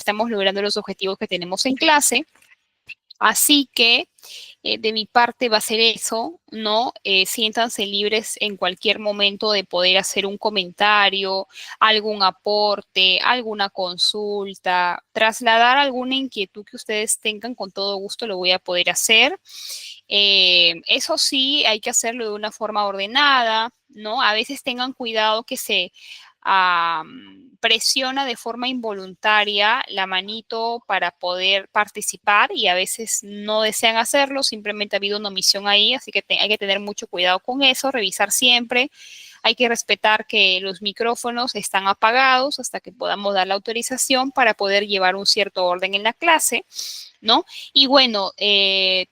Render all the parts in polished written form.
estamos logrando los objetivos que tenemos en clase. Así que de mi parte va a ser eso, ¿no? Siéntanse libres en cualquier momento de poder hacer un comentario, algún aporte, alguna consulta, trasladar alguna inquietud que ustedes tengan, con todo gusto lo voy a poder hacer. Eso sí, hay que hacerlo de una forma ordenada, ¿no? A veces tengan cuidado que se presiona de forma involuntaria la manito para poder participar y a veces no desean hacerlo, simplemente ha habido una omisión ahí, así que hay que tener mucho cuidado con eso, revisar siempre. Hay que respetar que los micrófonos están apagados hasta que podamos dar la autorización para poder llevar un cierto orden en la clase, ¿no? Y bueno,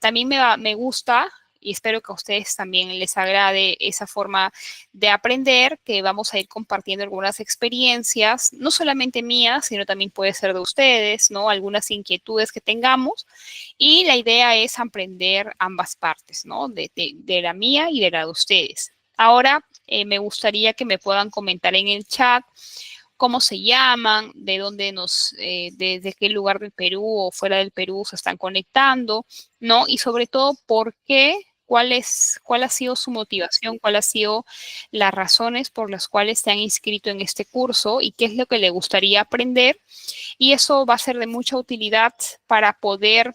también me gusta y espero que a ustedes también les agrade esa forma de aprender, que vamos a ir compartiendo algunas experiencias, no solamente mías, sino también puede ser de ustedes, ¿no? Algunas inquietudes que tengamos. Y la idea es aprender ambas partes, ¿no? De la mía y de la de ustedes. Ahora, me gustaría que me puedan comentar en el chat cómo se llaman, de dónde desde qué lugar del Perú o fuera del Perú se están conectando, ¿no? Y sobre todo, ¿por qué? ¿Cuál ha sido su motivación? ¿Cuál ha sido las razones por las cuales se han inscrito en este curso? ¿Y qué es lo que le gustaría aprender? Y eso va a ser de mucha utilidad para poder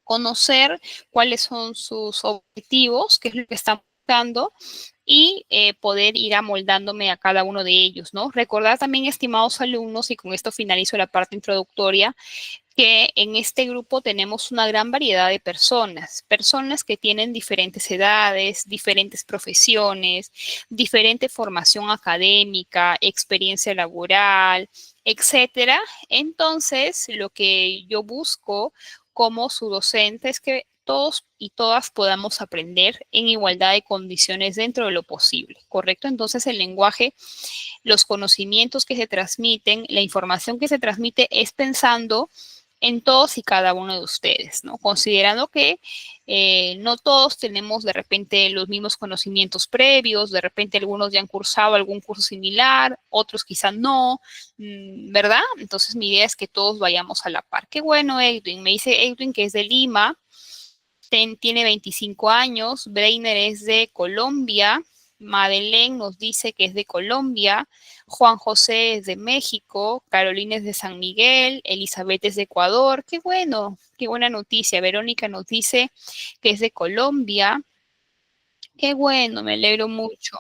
conocer cuáles son sus objetivos, qué es lo que están buscando y poder ir amoldándome a cada uno de ellos, ¿no? Recordar también, estimados alumnos, y con esto finalizo la parte introductoria, que en este grupo tenemos una gran variedad de personas, personas que tienen diferentes edades, diferentes profesiones, diferente formación académica, experiencia laboral, etcétera. Entonces, lo que yo busco como su docente es que todos y todas podamos aprender en igualdad de condiciones dentro de lo posible, ¿correcto? Entonces, el lenguaje, los conocimientos que se transmiten, la información que se transmite es pensando en todos y cada uno de ustedes, ¿no? Considerando que no todos tenemos de repente los mismos conocimientos previos, de repente algunos ya han cursado algún curso similar, otros quizás no, ¿verdad? Entonces mi idea es que todos vayamos a la par. Qué bueno, Edwin. Me dice Edwin que es de Lima, tiene 25 años, Breiner es de Colombia, Madeleine nos dice que es de Colombia, Juan José es de México, Carolina es de San Miguel, Elizabeth es de Ecuador. Qué bueno, qué buena noticia. Verónica nos dice que es de Colombia. Qué bueno, me alegro mucho.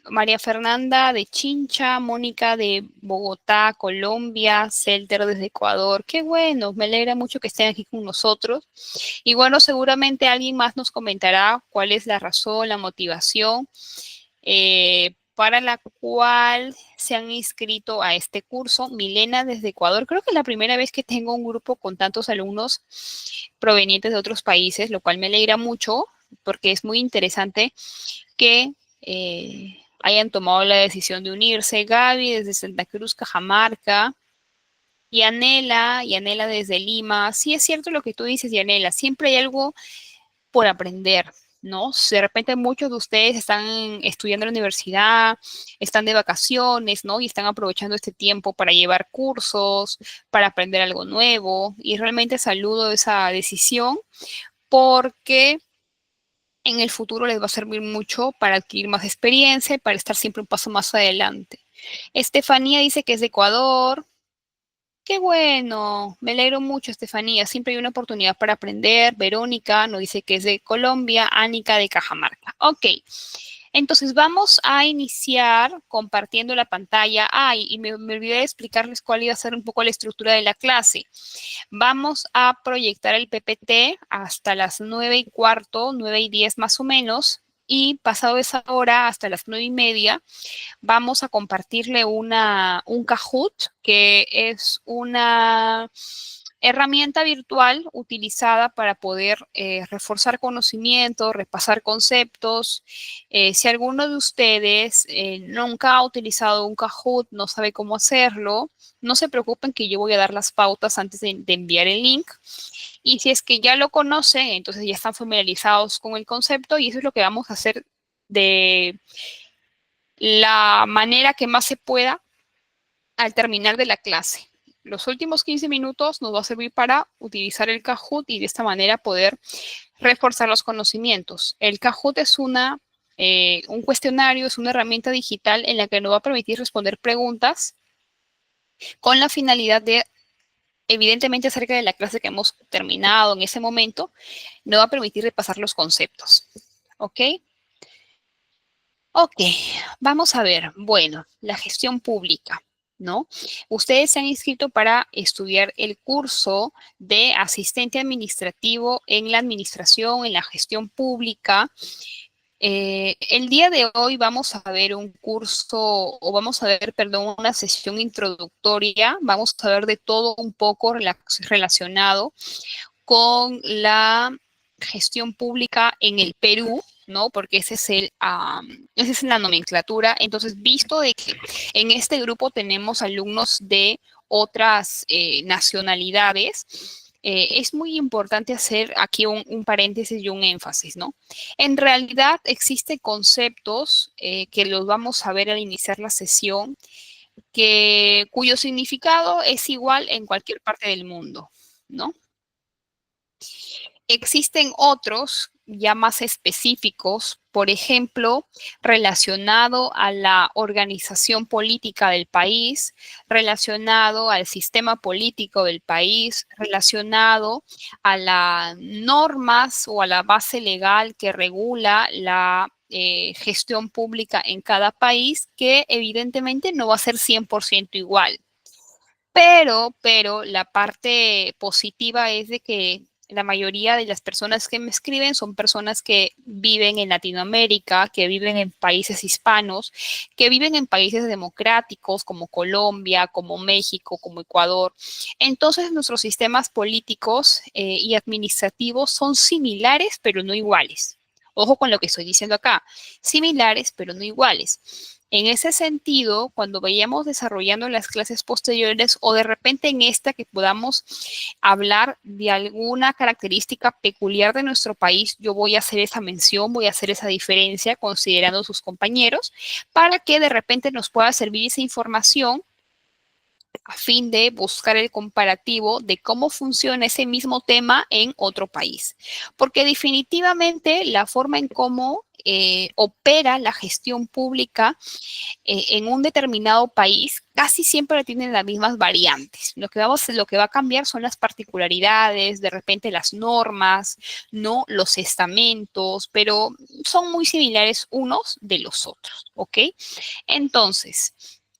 María Fernanda de Chincha, Mónica de Bogotá, Colombia, Celter desde Ecuador. Qué bueno, me alegra mucho que estén aquí con nosotros. Y bueno, seguramente alguien más nos comentará cuál es la razón, la motivación para la cual se han inscrito a este curso. Milena desde Ecuador. Creo que es la primera vez que tengo un grupo con tantos alumnos provenientes de otros países, lo cual me alegra mucho porque es muy interesante que hayan tomado la decisión de unirse. Gaby desde Santa Cruz, Cajamarca. Yanela desde Lima. Sí, es cierto lo que tú dices, Yanela. Siempre hay algo por aprender, ¿no? Si de repente muchos de ustedes están estudiando en la universidad, están de vacaciones, ¿no? Y están aprovechando este tiempo para llevar cursos, para aprender algo nuevo. Y realmente saludo esa decisión porque en el futuro les va a servir mucho para adquirir más experiencia y para estar siempre un paso más adelante. Estefanía dice que es de Ecuador. Qué bueno, me alegro mucho, Estefanía. Siempre hay una oportunidad para aprender. Verónica nos dice que es de Colombia, Ánica de Cajamarca. Ok, entonces vamos a iniciar compartiendo la pantalla. Ay, y me olvidé de explicarles cuál iba a ser un poco la estructura de la clase. Vamos a proyectar el PPT hasta las 9:15, 9:10 más o menos. Y pasado esa hora, hasta las 9:30, vamos a compartirle un Kahoot, que es una herramienta virtual utilizada para poder reforzar conocimientos, repasar conceptos. Si alguno de ustedes nunca ha utilizado un Kahoot, no sabe cómo hacerlo, no se preocupen que yo voy a dar las pautas antes de enviar el link. Y si es que ya lo conocen, entonces ya están familiarizados con el concepto y eso es lo que vamos a hacer de la manera que más se pueda al terminar de la clase. Los últimos 15 minutos nos va a servir para utilizar el Kahoot y de esta manera poder reforzar los conocimientos. El Kahoot es un cuestionario, es una herramienta digital en la que nos va a permitir responder preguntas con la finalidad de, evidentemente acerca de la clase que hemos terminado en ese momento, nos va a permitir repasar los conceptos. ¿Ok? Ok, vamos a ver. Bueno, la gestión pública, ¿no? Ustedes se han inscrito para estudiar el curso de asistente administrativo en la administración, en la gestión pública. El día de hoy vamos a ver un curso, o vamos a ver, perdón, una sesión introductoria. Vamos a ver de todo un poco relacionado con la gestión pública en el Perú, ¿no? Porque esa es la nomenclatura. Entonces, visto de que en este grupo tenemos alumnos de otras nacionalidades, es muy importante hacer aquí un paréntesis y un énfasis, ¿no? En realidad existen conceptos que los vamos a ver al iniciar la sesión, cuyo significado es igual en cualquier parte del mundo, ¿no? Existen otros ya más específicos, por ejemplo, relacionado a la organización política del país, relacionado al sistema político del país, relacionado a las normas o a la base legal que regula la gestión pública en cada país, que evidentemente no va a ser 100% igual. Pero la parte positiva es de que la mayoría de las personas que me escriben son personas que viven en Latinoamérica, que viven en países hispanos, que viven en países democráticos como Colombia, como México, como Ecuador. Entonces, nuestros sistemas políticos y administrativos son similares, pero no iguales. Ojo con lo que estoy diciendo acá, similares, pero no iguales. En ese sentido, cuando vayamos desarrollando las clases posteriores o de repente en esta que podamos hablar de alguna característica peculiar de nuestro país, yo voy a hacer esa mención, voy a hacer esa diferencia considerando a sus compañeros para que de repente nos pueda servir esa información a fin de buscar el comparativo de cómo funciona ese mismo tema en otro país. Porque definitivamente la forma en cómo opera la gestión pública en un determinado país casi siempre tienen las mismas variantes. Lo que va a cambiar son las particularidades, de repente las normas, no los estamentos, pero son muy similares unos de los otros, ¿ok? Entonces,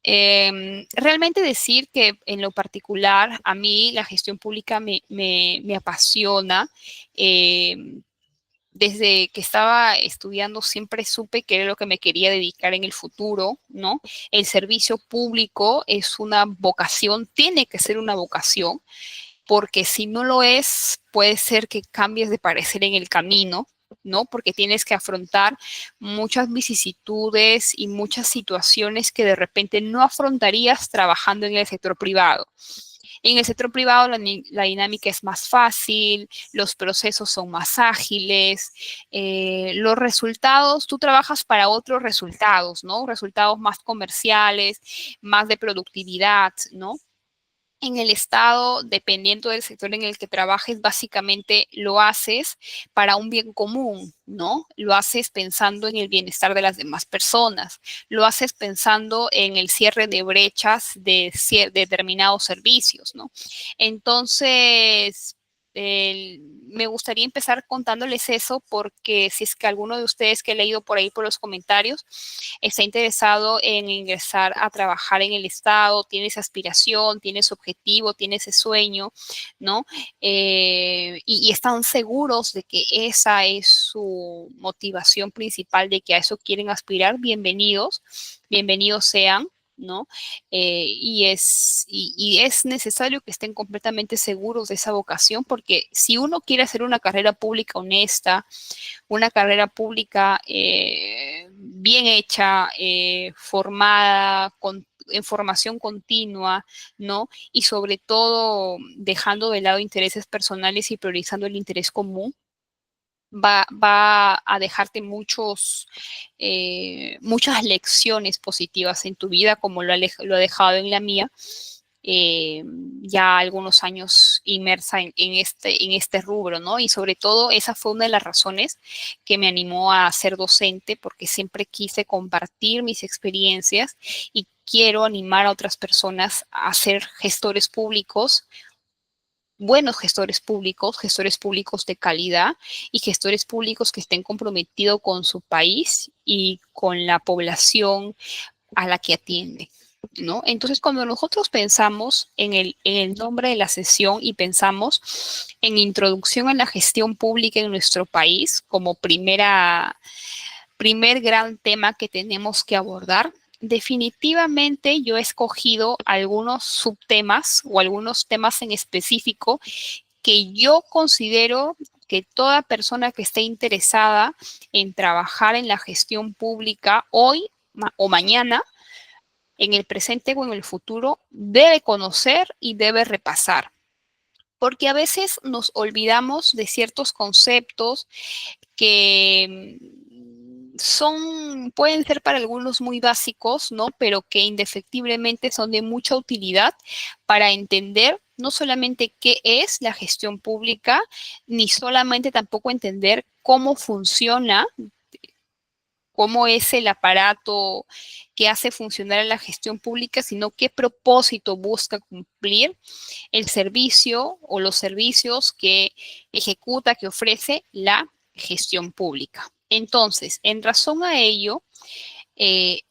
realmente decir que en lo particular a mí la gestión pública me apasiona. Desde que estaba estudiando siempre supe que era lo que me quería dedicar en el futuro, ¿no? El servicio público es una vocación, tiene que ser una vocación, porque si no lo es, puede ser que cambies de parecer en el camino, ¿no? Porque tienes que afrontar muchas vicisitudes y muchas situaciones que de repente no afrontarías trabajando en el sector privado. En el sector privado la dinámica es más fácil, los procesos son más ágiles, los resultados, tú trabajas para otros resultados, ¿no? Resultados más comerciales, más de productividad, ¿no? En el estado, dependiendo del sector en el que trabajes, básicamente lo haces para un bien común, ¿no? Lo haces pensando en el bienestar de las demás personas, lo haces pensando en el cierre de brechas de determinados servicios, ¿no? Entonces, me gustaría empezar contándoles eso porque si es que alguno de ustedes que he leído por ahí por los comentarios está interesado en ingresar a trabajar en el Estado, tiene esa aspiración, tiene ese objetivo, tiene ese sueño, ¿no? Y están seguros de que esa es su motivación principal, de que a eso quieren aspirar, bienvenidos, bienvenidos sean. ¿No? Y es necesario que estén completamente seguros de esa vocación, porque si uno quiere hacer una carrera pública honesta, una carrera pública bien hecha, formada, en formación continua, ¿no? Y sobre todo dejando de lado intereses personales y priorizando el interés común, va a dejarte muchas lecciones positivas en tu vida, como lo ha dejado en la mía. Ya algunos años inmersa en este rubro, ¿no? Y sobre todo esa fue una de las razones que me animó a ser docente, porque siempre quise compartir mis experiencias y quiero animar a otras personas a ser gestores públicos, buenos gestores públicos de calidad y gestores públicos que estén comprometidos con su país y con la población a la que atiende, ¿no? Entonces, cuando nosotros pensamos en el nombre de la sesión y pensamos en introducción a la gestión pública en nuestro país como primer gran tema que tenemos que abordar, definitivamente yo he escogido algunos subtemas o algunos temas en específico que yo considero que toda persona que esté interesada en trabajar en la gestión pública hoy o mañana, en el presente o en el futuro, debe conocer y debe repasar. Porque a veces nos olvidamos de ciertos conceptos que pueden ser para algunos muy básicos, ¿no? Pero que indefectiblemente son de mucha utilidad para entender no solamente qué es la gestión pública, ni solamente tampoco entender cómo funciona, cómo es el aparato que hace funcionar la gestión pública, sino qué propósito busca cumplir el servicio o los servicios que ejecuta, que ofrece la gestión pública. Entonces, en razón a ello, eh,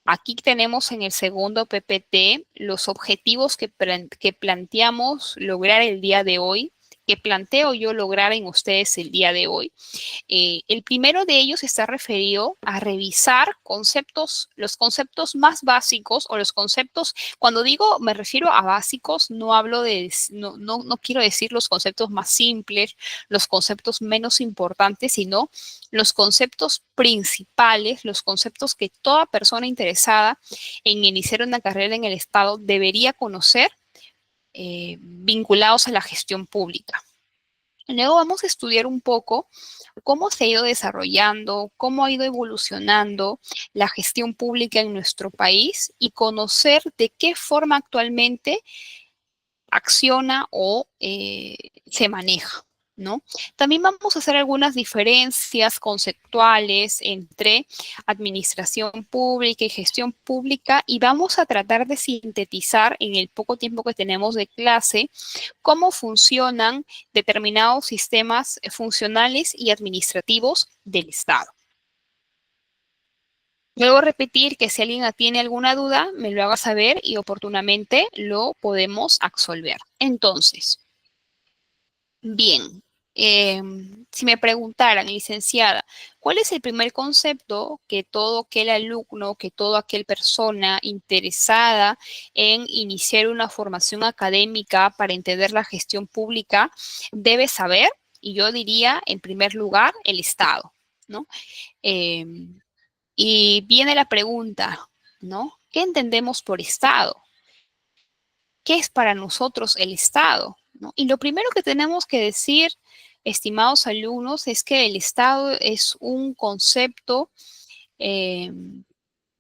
aquí tenemos en el segundo PPT los objetivos que planteamos lograr el día de hoy, que planteo yo lograr en ustedes el día de hoy. El primero de ellos está referido a revisar los conceptos más básicos o los conceptos, cuando digo me refiero a básicos, no quiero decir los conceptos más simples, los conceptos menos importantes, sino los conceptos principales, los conceptos que toda persona interesada en iniciar una carrera en el Estado debería conocer, vinculados a la gestión pública. Luego vamos a estudiar un poco cómo se ha ido desarrollando, cómo ha ido evolucionando la gestión pública en nuestro país y conocer de qué forma actualmente acciona o se maneja, ¿no? También vamos a hacer algunas diferencias conceptuales entre administración pública y gestión pública y vamos a tratar de sintetizar en el poco tiempo que tenemos de clase cómo funcionan determinados sistemas funcionales y administrativos del Estado. Luego repetir que si alguien tiene alguna duda, me lo haga saber y oportunamente lo podemos absolver. Entonces, bien, si me preguntaran, licenciada, ¿cuál es el primer concepto que todo aquel alumno, que toda aquel persona interesada en iniciar una formación académica para entender la gestión pública debe saber? Y yo diría, en primer lugar, el Estado, ¿no? Eh, y viene la pregunta, ¿no? ¿Qué entendemos por Estado? ¿Qué es para nosotros el Estado? ¿No? Y lo primero que tenemos que decir, estimados alumnos, es que el Estado es un concepto eh,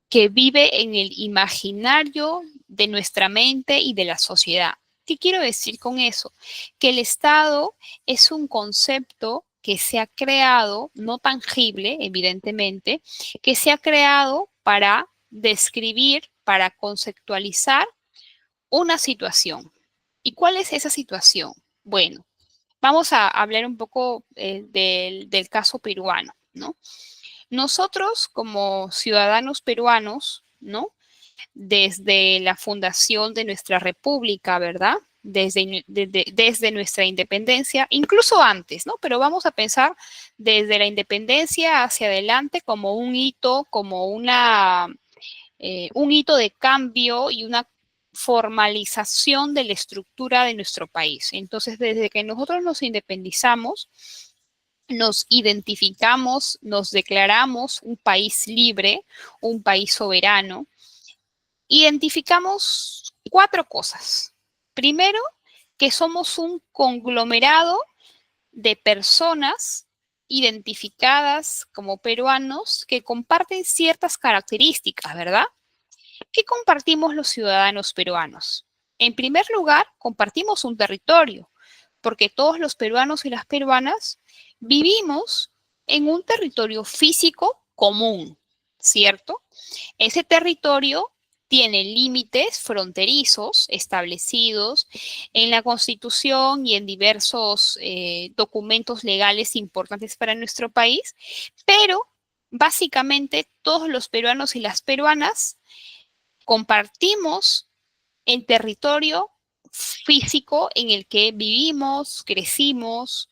que vive en el imaginario de nuestra mente y de la sociedad. ¿Qué quiero decir con eso? Que el Estado es un concepto que se ha creado, no tangible, evidentemente, que se ha creado para describir, para conceptualizar una situación. ¿Y cuál es esa situación? Bueno, vamos a hablar un poco del caso peruano, ¿no? Nosotros como ciudadanos peruanos, ¿no? Desde la fundación de nuestra república, ¿verdad? Desde nuestra independencia, incluso antes, ¿no? Pero vamos a pensar desde la independencia hacia adelante como un hito, como un hito de cambio y una formalización de la estructura de nuestro país. Entonces, desde que nosotros nos independizamos, nos identificamos, nos declaramos un país libre, un país soberano, identificamos 4 cosas. Primero, que somos un conglomerado de personas identificadas como peruanos que comparten ciertas características, ¿verdad? ¿Qué compartimos los ciudadanos peruanos? En primer lugar, compartimos un territorio, porque todos los peruanos y las peruanas vivimos en un territorio físico común, ¿cierto? Ese territorio tiene límites fronterizos establecidos en la Constitución y en diversos documentos legales importantes para nuestro país, pero básicamente todos los peruanos y las peruanas compartimos el territorio físico en el que vivimos, crecimos,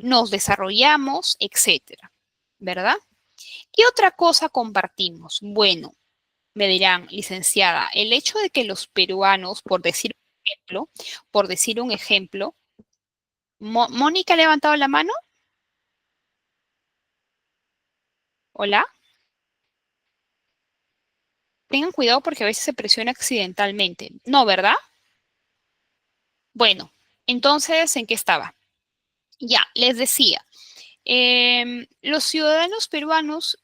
nos desarrollamos, etcétera, ¿verdad? ¿Qué otra cosa compartimos? Bueno, me dirán, licenciada, el hecho de que los peruanos, por decir un ejemplo, Mónica ha levantado la mano. Hola. Tengan cuidado porque a veces se presiona accidentalmente. No, ¿verdad? Bueno, entonces, ¿en qué estaba? Ya, les decía, los ciudadanos peruanos,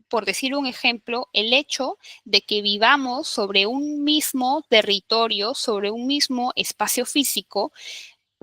por decir un ejemplo, el hecho de que vivamos sobre un mismo territorio, sobre un mismo espacio físico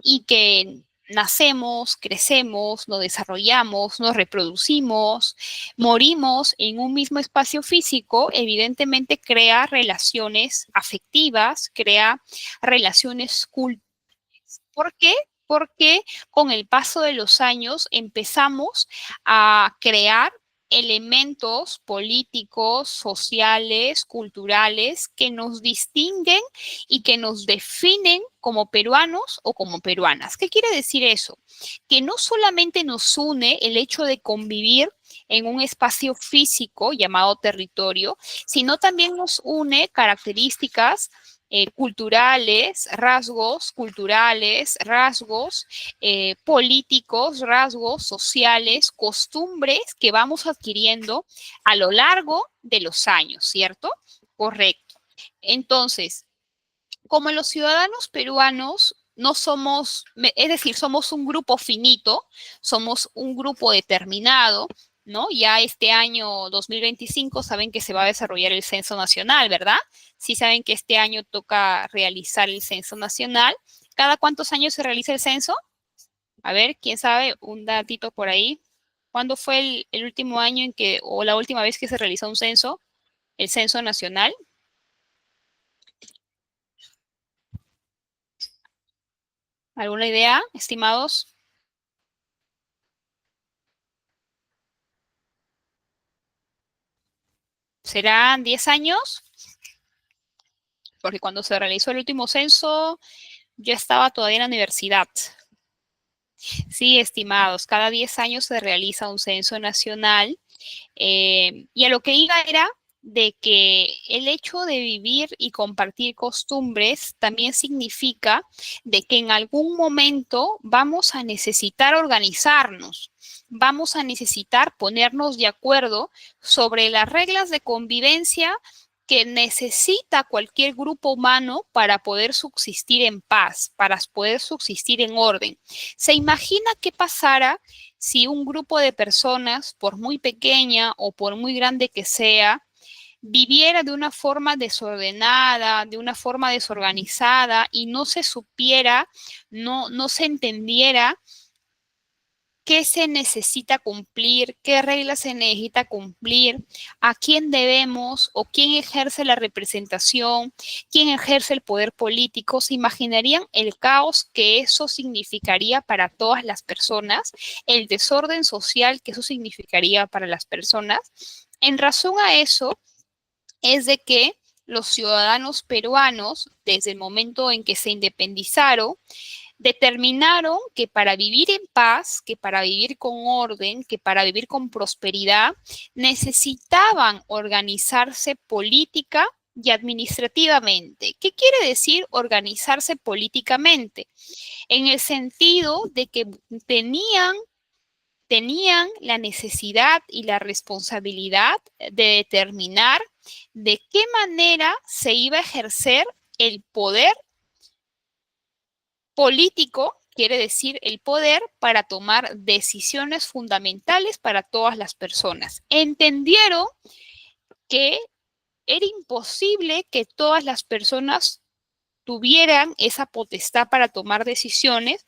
y que nacemos, crecemos, nos desarrollamos, nos reproducimos, morimos en un mismo espacio físico, evidentemente crea relaciones afectivas, crea relaciones culturales. ¿Por qué? Porque con el paso de los años empezamos a crear elementos políticos, sociales, culturales que nos distinguen y que nos definen como peruanos o como peruanas. ¿Qué quiere decir eso? Que no solamente nos une el hecho de convivir en un espacio físico llamado territorio, sino también nos une características culturales, rasgos políticos, rasgos sociales, costumbres que vamos adquiriendo a lo largo de los años, ¿cierto? Correcto. Entonces, como los ciudadanos peruanos no somos, es decir, somos un grupo finito, somos un grupo determinado, ¿no? Ya este año 2025 saben que se va a desarrollar el censo nacional, ¿verdad? Sí saben que este año toca realizar el censo nacional. ¿Cada cuántos años se realiza el censo? A ver, ¿quién sabe? Un datito por ahí. ¿Cuándo fue el último año en que, o la última vez que se realizó un censo, el censo nacional? ¿Alguna idea, estimados? ¿Serán 10 años? Porque cuando se realizó el último censo, yo estaba todavía en la universidad. Sí, estimados, cada 10 años se realiza un censo nacional y a lo que iba era de que el hecho de vivir y compartir costumbres también significa de que en algún momento vamos a necesitar organizarnos, vamos a necesitar ponernos de acuerdo sobre las reglas de convivencia que necesita cualquier grupo humano para poder subsistir en paz, para poder subsistir en orden. ¿Se imagina qué pasara si un grupo de personas, por muy pequeña o por muy grande que sea, viviera de una forma desordenada, de una forma desorganizada y no se supiera, no se entendiera qué se necesita cumplir, qué reglas se necesita cumplir, a quién debemos o quién ejerce la representación, quién ejerce el poder político? ¿Se imaginarían el caos que eso significaría para todas las personas, el desorden social que eso significaría para las personas? En razón a eso es de que los ciudadanos peruanos, desde el momento en que se independizaron, determinaron que para vivir en paz, que para vivir con orden, que para vivir con prosperidad, necesitaban organizarse política y administrativamente. ¿Qué quiere decir organizarse políticamente? En el sentido de que tenían la necesidad y la responsabilidad de determinar de qué manera se iba a ejercer el poder político quiere decir el poder para tomar decisiones fundamentales para todas las personas. Entendieron que era imposible que todas las personas tuvieran esa potestad para tomar decisiones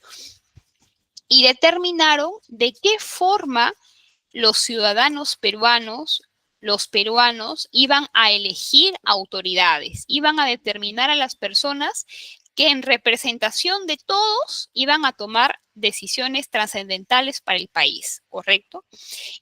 y determinaron de qué forma los ciudadanos peruanos, los peruanos iban a elegir autoridades, iban a determinar a las personas que en representación de todos iban a tomar decisiones trascendentales para el país, ¿correcto?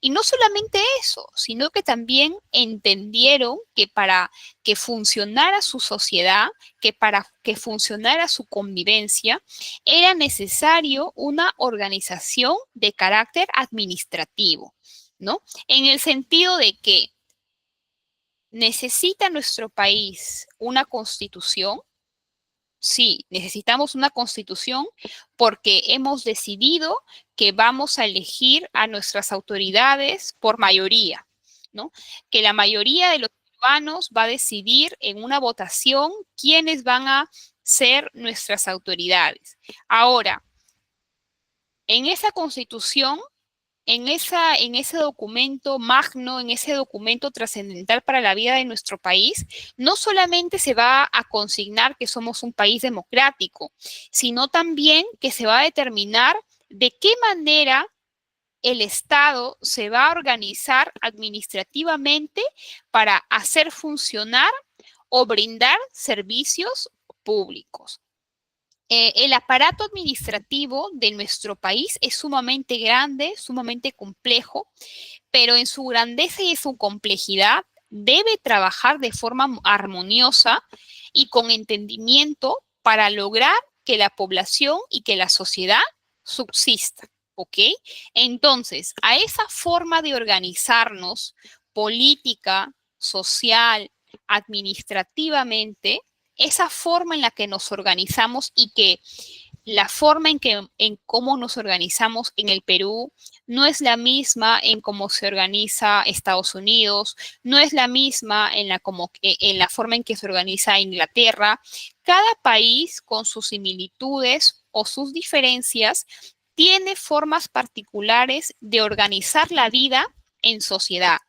Y no solamente eso, sino que también entendieron que para que funcionara su sociedad, que para que funcionara su convivencia, era necesario una organización de carácter administrativo, ¿no? En el sentido de que necesita nuestro país una constitución. Sí, necesitamos una constitución porque hemos decidido que vamos a elegir a nuestras autoridades por mayoría, ¿no? Que la mayoría de los ciudadanos va a decidir en una votación quiénes van a ser nuestras autoridades. Ahora, en esa constitución, en ese documento magno, en ese documento trascendental para la vida de nuestro país, no solamente se va a consignar que somos un país democrático, sino también que se va a determinar de qué manera el Estado se va a organizar administrativamente para hacer funcionar o brindar servicios públicos. El aparato administrativo de nuestro país es sumamente grande, sumamente complejo, pero en su grandeza y en su complejidad debe trabajar de forma armoniosa y con entendimiento para lograr que la población y que la sociedad subsista, ¿ok? Entonces, a esa forma de organizarnos política, social, administrativamente, esa forma en la que nos organizamos y que la forma en cómo nos organizamos en el Perú no es la misma en cómo se organiza Estados Unidos, no es la misma en la forma en que se organiza Inglaterra. Cada país con sus similitudes o sus diferencias tiene formas particulares de organizar la vida en sociedad,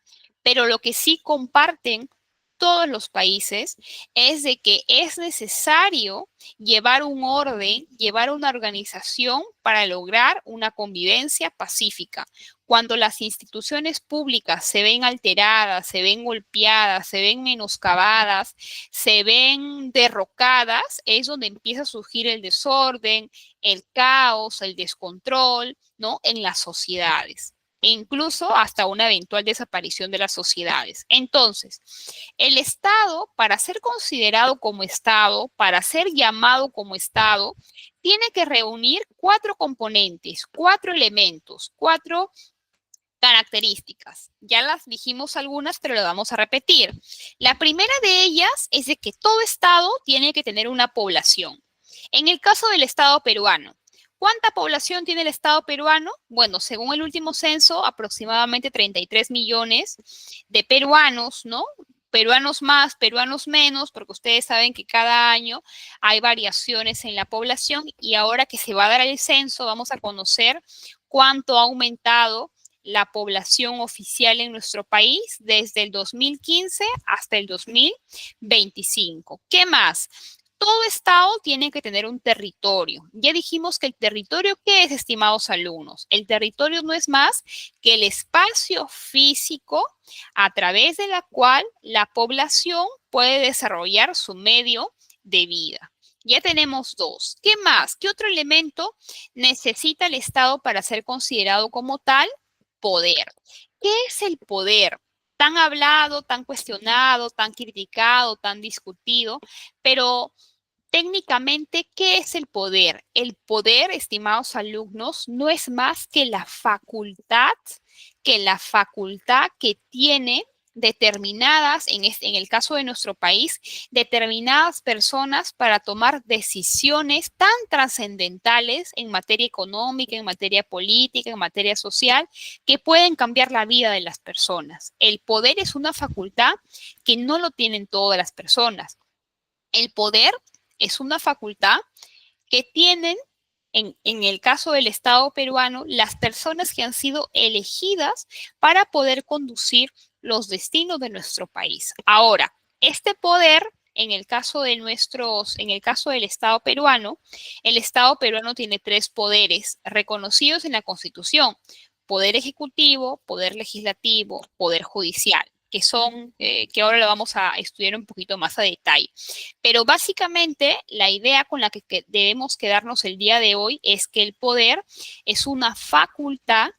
pero lo que sí comparten todos los países es de que es necesario llevar un orden, llevar una organización para lograr una convivencia pacífica. Cuando las instituciones públicas se ven alteradas, se ven golpeadas, se ven menoscabadas, se ven derrocadas, es donde empieza a surgir el desorden, el caos, el descontrol, ¿no? En las sociedades e incluso hasta una eventual desaparición de las sociedades. Entonces, el Estado, para ser considerado como Estado, para ser llamado como Estado, tiene que reunir 4 componentes, 4 elementos, 4 características. Ya las dijimos algunas, pero lo vamos a repetir. La primera de ellas es de que todo Estado tiene que tener una población. En el caso del Estado peruano, ¿cuánta población tiene el Estado peruano? Bueno, según el último censo, aproximadamente 33 millones de peruanos, ¿no? Peruanos más, peruanos menos, porque ustedes saben que cada año hay variaciones en la población y ahora que se va a dar el censo vamos a conocer cuánto ha aumentado la población oficial en nuestro país desde el 2015 hasta el 2025. ¿Qué más? Todo estado tiene que tener un territorio. Ya dijimos que el territorio, ¿qué es, estimados alumnos? El territorio no es más que el espacio físico a través de la cual la población puede desarrollar su medio de vida. Ya tenemos 2. ¿Qué más? ¿Qué otro elemento necesita el Estado para ser considerado como tal? Poder. ¿Qué es el poder? Tan hablado, tan cuestionado, tan criticado, tan discutido, pero técnicamente, ¿qué es el poder? El poder, estimados alumnos, no es más que la facultad que tiene determinadas, en el caso de nuestro país, determinadas personas para tomar decisiones tan trascendentales en materia económica, en materia política, en materia social, que pueden cambiar la vida de las personas. El poder es una facultad que no lo tienen todas las personas. El poder es una facultad que tienen en el caso del Estado peruano, las personas que han sido elegidas para poder conducir los destinos de nuestro país. Ahora, este poder, en el caso en el caso del Estado peruano, el Estado peruano tiene tres poderes reconocidos en la Constitución: poder ejecutivo, poder legislativo, poder judicial, que son, que ahora lo vamos a estudiar un poquito más a detalle. Pero básicamente la idea con la que debemos quedarnos el día de hoy es que el poder es una facultad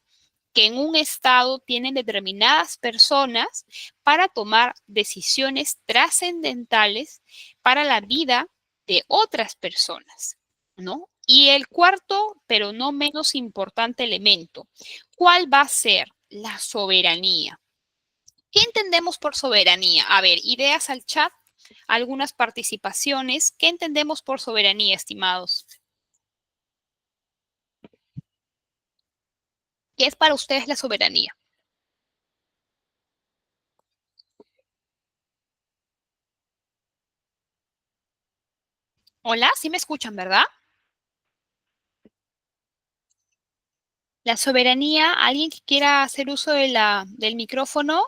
que en un estado tienen determinadas personas para tomar decisiones trascendentales para la vida de otras personas, ¿no? Y el cuarto, pero no menos importante elemento, ¿cuál va a ser? La soberanía. ¿Qué entendemos por soberanía? A ver, ideas al chat, algunas participaciones. ¿Qué entendemos por soberanía, estimados? ¿Qué es para ustedes la soberanía? Hola, ¿sí me escuchan, verdad? La soberanía, ¿alguien que quiera hacer uso de del micrófono?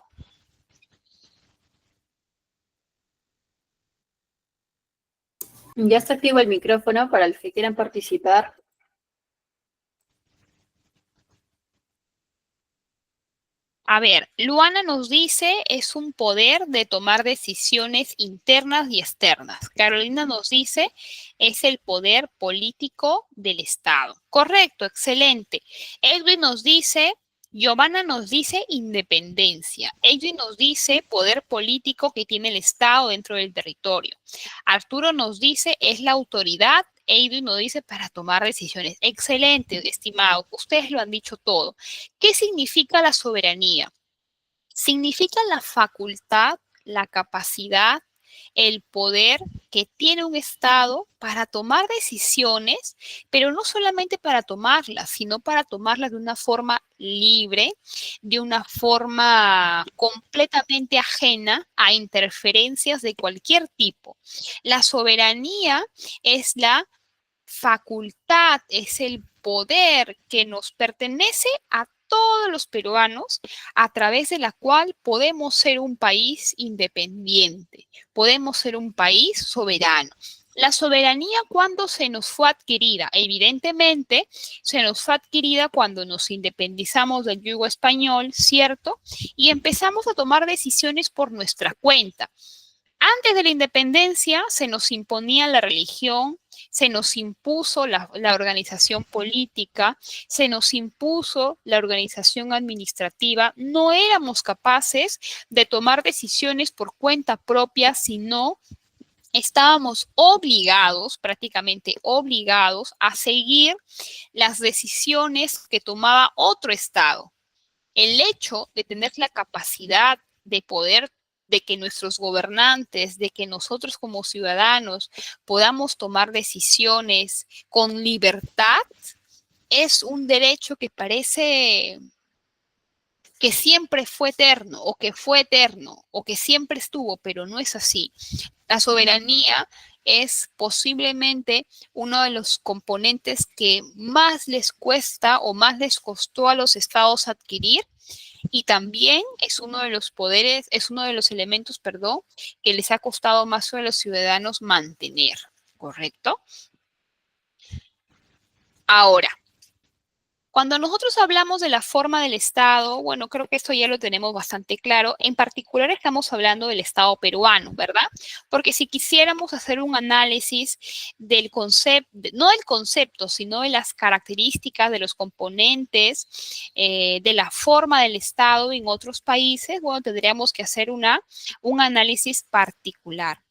Ya está activo el micrófono para los que quieran participar. A ver, Luana nos dice es un poder de tomar decisiones internas y externas. Carolina nos dice es el poder político del Estado. Correcto, excelente. Edwin nos dice, Giovanna nos dice independencia. Edwin nos dice poder político que tiene el Estado dentro del territorio. Arturo nos dice es la autoridad. Edwin nos dice para tomar decisiones. Excelente, estimado. Ustedes lo han dicho todo. ¿Qué significa la soberanía? Significa la facultad, la capacidad, el poder que tiene un Estado para tomar decisiones, pero no solamente para tomarlas, sino para tomarlas de una forma libre, de una forma completamente ajena a interferencias de cualquier tipo. La soberanía es la facultad, es el poder que nos pertenece a todos los peruanos, a través de la cual podemos ser un país independiente, podemos ser un país soberano. La soberanía, ¿cuándo se nos fue adquirida? Evidentemente, se nos fue adquirida cuando nos independizamos del yugo español, ¿cierto? Y empezamos a tomar decisiones por nuestra cuenta. Antes de la independencia se nos imponía la religión, se nos impuso la organización política, se nos impuso la organización administrativa. No éramos capaces de tomar decisiones por cuenta propia, sino estábamos obligados, prácticamente obligados, a seguir las decisiones que tomaba otro Estado. El hecho de tener la capacidad de poder, de que nuestros gobernantes, de que nosotros como ciudadanos podamos tomar decisiones con libertad, es un derecho que parece que siempre fue eterno o que siempre estuvo, pero no es así. La soberanía es posiblemente uno de los componentes que más les cuesta o más les costó a los estados adquirir, y también es uno de los poderes, es uno de los elementos, perdón, que les ha costado más a los ciudadanos mantener, ¿correcto? Ahora, cuando nosotros hablamos de la forma del Estado, bueno, creo que esto ya lo tenemos bastante claro. En particular estamos hablando del Estado peruano, ¿verdad? Porque si quisiéramos hacer un análisis del concepto, no del concepto, sino de las características de los componentes, de la forma del Estado en otros países, bueno, tendríamos que hacer un análisis particular.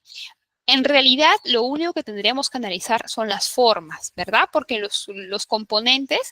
En realidad, lo único que tendríamos que analizar son las formas, ¿verdad? Porque los componentes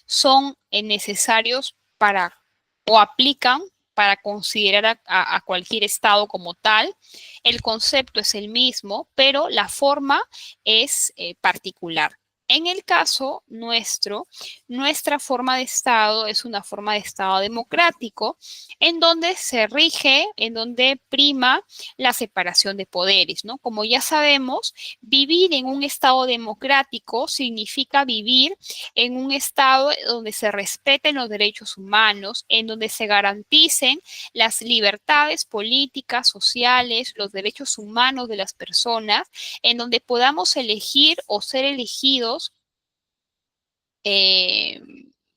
son necesarios para o aplican para considerar a cualquier estado como tal. El concepto es el mismo, pero la forma es particular. En el caso nuestro, nuestra forma de Estado es una forma de Estado democrático en donde se rige, en donde prima la separación de poderes, ¿no? Como ya sabemos, vivir en un Estado democrático significa vivir en un Estado donde se respeten los derechos humanos, en donde se garanticen las libertades políticas, sociales, los derechos humanos de las personas, en donde podamos elegir o ser elegidos eh,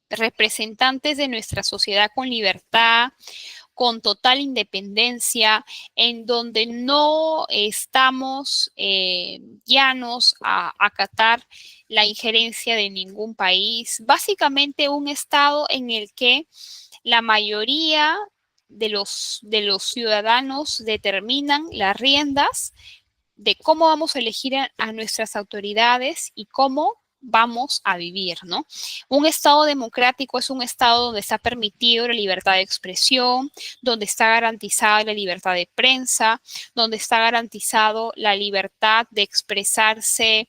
representantes de nuestra sociedad con libertad, con total independencia, en donde no estamos llanos a acatar la injerencia de ningún país. Básicamente un Estado en el que la mayoría de los ciudadanos determinan las riendas de cómo vamos a elegir a nuestras autoridades y cómo vamos a vivir, ¿no? Un Estado democrático es un Estado donde está permitido la libertad de expresión, donde está garantizada la libertad de prensa, donde está garantizado la libertad de expresarse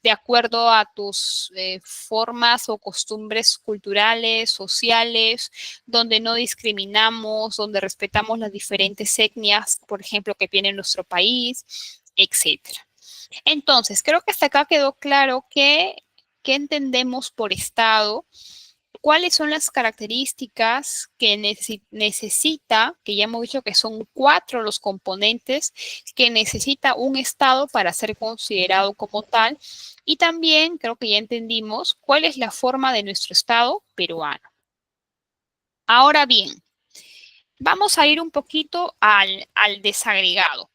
de acuerdo a tus formas o costumbres culturales, sociales, donde no discriminamos, donde respetamos las diferentes etnias, por ejemplo, que tiene nuestro país, etcétera. Entonces, creo que hasta acá quedó claro qué entendemos por Estado, cuáles son las características que necesita, que ya hemos dicho que son 4 los componentes que necesita un Estado para ser considerado como tal. Y también creo que ya entendimos cuál es la forma de nuestro Estado peruano. Ahora bien, vamos a ir un poquito al desagregado.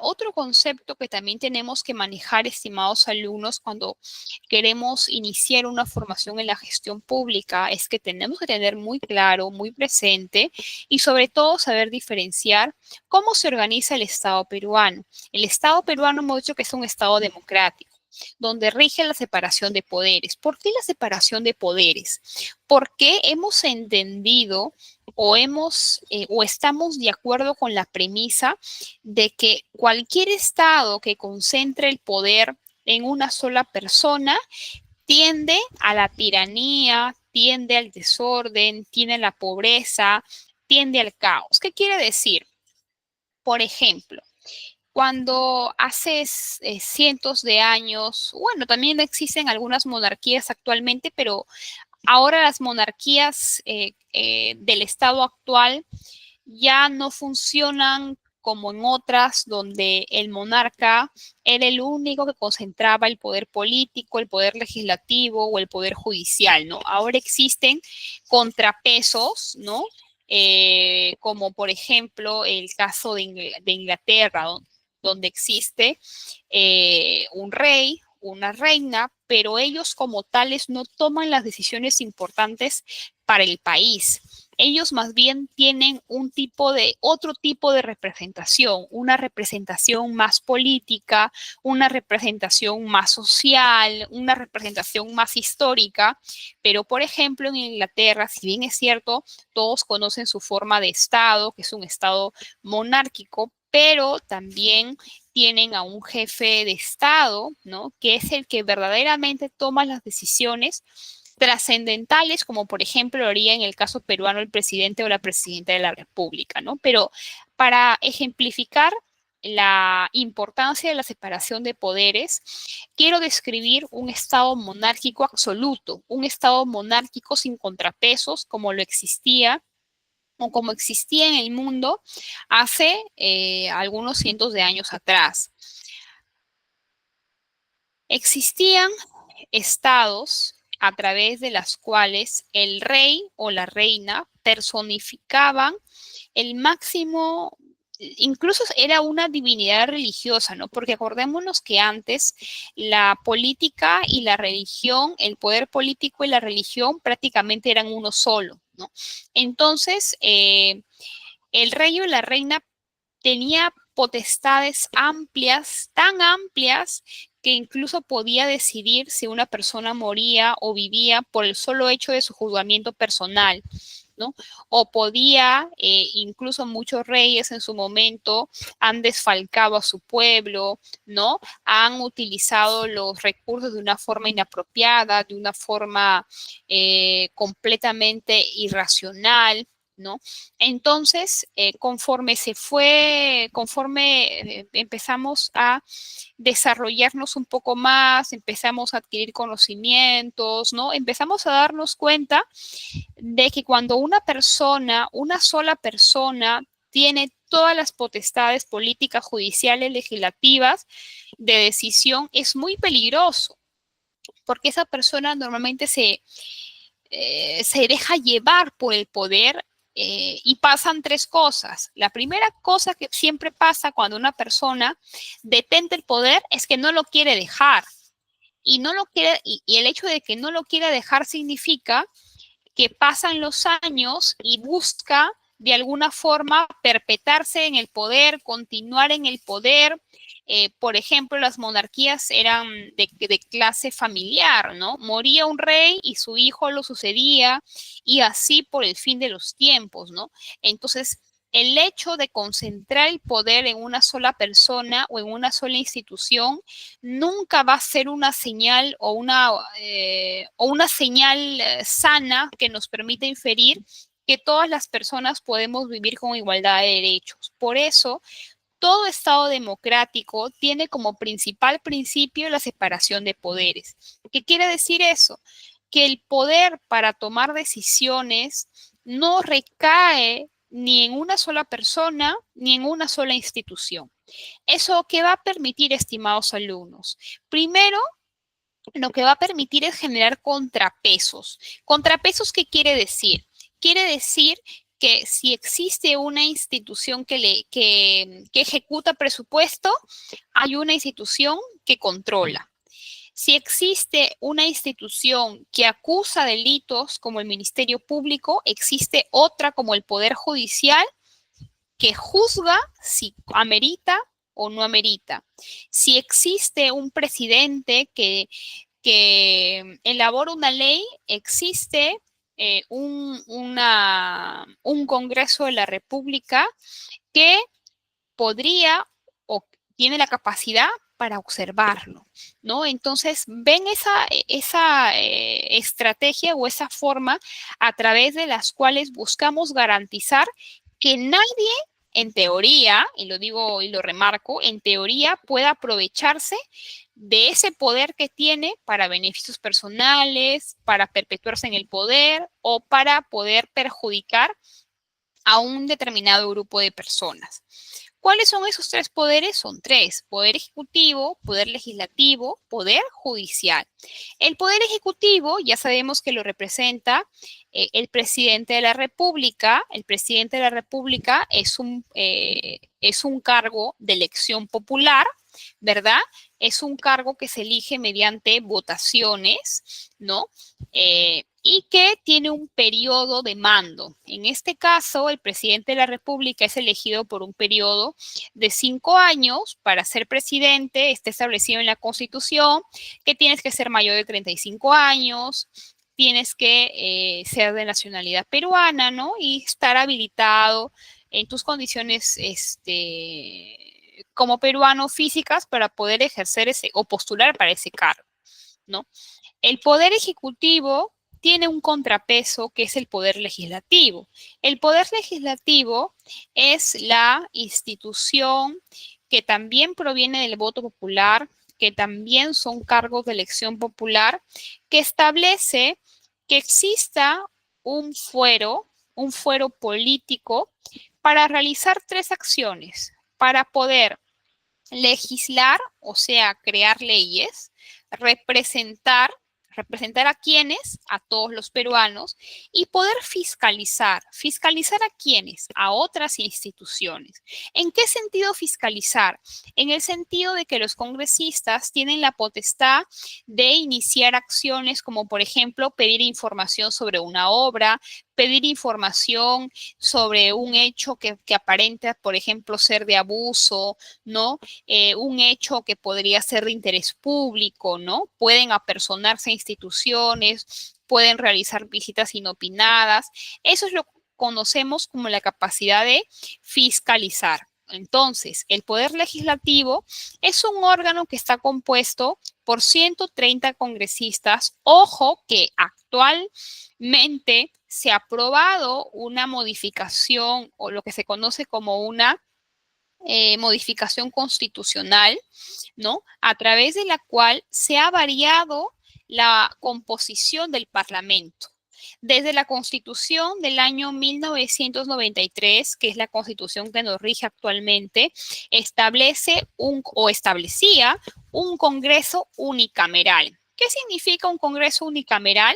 Otro concepto que también tenemos que manejar, estimados alumnos, cuando queremos iniciar una formación en la gestión pública, es que tenemos que tener muy claro, muy presente y sobre todo saber diferenciar cómo se organiza el Estado peruano. El Estado peruano hemos dicho que es un Estado democrático, donde rige la separación de poderes. ¿Por qué la separación de poderes? Porque hemos entendido o estamos de acuerdo con la premisa de que cualquier Estado que concentre el poder en una sola persona tiende a la tiranía, tiende al desorden, tiende a la pobreza, tiende al caos. ¿Qué quiere decir? Por ejemplo, cuando hace cientos de años, bueno, también existen algunas monarquías actualmente, pero ahora las monarquías del Estado actual ya no funcionan como en otras, donde el monarca era el único que concentraba el poder político, el poder legislativo o el poder judicial, ¿no? Ahora existen contrapesos, ¿no? Como por ejemplo el caso de Inglaterra, donde existe un rey, una reina, pero ellos como tales no toman las decisiones importantes para el país. Ellos más bien tienen otro tipo de representación, una representación más política, una representación más social, una representación más histórica, pero por ejemplo en Inglaterra, si bien es cierto, todos conocen su forma de Estado, que es un Estado monárquico, pero también tienen a un jefe de Estado, ¿no? Que es el que verdaderamente toma las decisiones trascendentales, como por ejemplo lo haría en el caso peruano el presidente o la presidenta de la República, ¿no? Pero para ejemplificar la importancia de la separación de poderes, quiero describir un Estado monárquico absoluto, un Estado monárquico sin contrapesos, como lo existía o como existía en el mundo hace algunos cientos de años atrás. Existían estados a través de las cuales el rey o la reina personificaban el máximo, incluso era una divinidad religiosa, ¿no? Porque acordémonos que antes la política y la religión, el poder político y la religión prácticamente eran uno solo, ¿no? Entonces, el rey o la reina tenía potestades amplias, tan amplias que incluso podía decidir si una persona moría o vivía por el solo hecho de su juzgamiento personal. ¿no? O podía, incluso muchos reyes en su momento han desfalcado a su pueblo, ¿no? Han utilizado los recursos de una forma inapropiada, de una forma completamente irracional, ¿no? Entonces, conforme empezamos a desarrollarnos un poco más, empezamos a adquirir conocimientos, ¿no? Empezamos a darnos cuenta de que cuando una persona, una sola persona, tiene todas las potestades políticas, judiciales, legislativas de decisión, es muy peligroso, porque esa persona normalmente se deja llevar por el poder y pasan tres cosas. La primera cosa que siempre pasa cuando una persona detenta el poder es que no lo quiere dejar. Y no lo quiere, y el hecho de que no lo quiera dejar significa que pasan los años y busca de alguna forma perpetuarse en el poder, continuar en el poder. Por ejemplo, las monarquías eran de clase familiar, ¿no? Moría un rey y su hijo lo sucedía y así por el fin de los tiempos, ¿no? Entonces, el hecho de concentrar el poder en una sola persona o en una sola institución nunca va a ser una señal o una señal sana que nos permita inferir que todas las personas podemos vivir con igualdad de derechos. Por eso, todo Estado democrático tiene como principal principio la separación de poderes. ¿Qué quiere decir eso? Que el poder para tomar decisiones no recae ni en una sola persona ni en una sola institución. ¿Eso qué va a permitir, estimados alumnos? Primero, lo que va a permitir es generar contrapesos. ¿Contrapesos qué quiere decir? Quiere decir que si existe una institución que ejecuta presupuesto, hay una institución que controla. Si existe una institución que acusa delitos como el Ministerio Público, existe otra como el Poder Judicial que juzga si amerita o no amerita. Si existe un presidente que elabora una ley, existe un Congreso de la República que podría o tiene la capacidad para observarlo, ¿no? Entonces, ven esa estrategia o esa forma a través de las cuales buscamos garantizar que nadie, en teoría, y lo digo y lo remarco, en teoría pueda aprovecharse de ese poder que tiene para beneficios personales, para perpetuarse en el poder o para poder perjudicar a un determinado grupo de personas. ¿Cuáles son esos tres poderes? Son tres: poder ejecutivo, poder legislativo, poder judicial. El poder ejecutivo ya sabemos que lo representa el presidente de la República. El presidente de la República es un cargo de elección popular, ¿verdad? Es un cargo que se elige mediante votaciones, ¿no? Y que tiene un periodo de mando. En este caso, el presidente de la República es elegido por un periodo de 5 años para ser presidente. Está establecido en la Constitución que tienes que ser mayor de 35 años, tienes que ser de nacionalidad peruana, ¿no? Y estar habilitado en tus condiciones como peruano físicas para poder ejercer o postular para ese cargo, ¿no? El poder ejecutivo tiene un contrapeso que es el poder legislativo. El poder legislativo es la institución que también proviene del voto popular, que también son cargos de elección popular, que establece que exista un fuero político para realizar tres acciones: para poder legislar, o sea, crear leyes, representar a quienes, a todos los peruanos, y poder fiscalizar. ¿Fiscalizar a quiénes? A otras instituciones. ¿En qué sentido fiscalizar? En el sentido de que los congresistas tienen la potestad de iniciar acciones como, por ejemplo, pedir información sobre una obra, pedir información sobre un hecho que aparenta, por ejemplo, ser de abuso, ¿no? Un hecho que podría ser de interés público, ¿no? Pueden apersonarse a instituciones, pueden realizar visitas inopinadas. Eso es lo que conocemos como la capacidad de fiscalizar. Entonces, el Poder Legislativo es un órgano que está compuesto por 130 congresistas. Ojo que actualmente se ha aprobado una modificación o lo que se conoce como una modificación constitucional, ¿no? A través de la cual se ha variado la composición del Parlamento. Desde la Constitución del año 1993, que es la Constitución que nos rige actualmente, establecía un Congreso unicameral. ¿Qué significa un Congreso unicameral?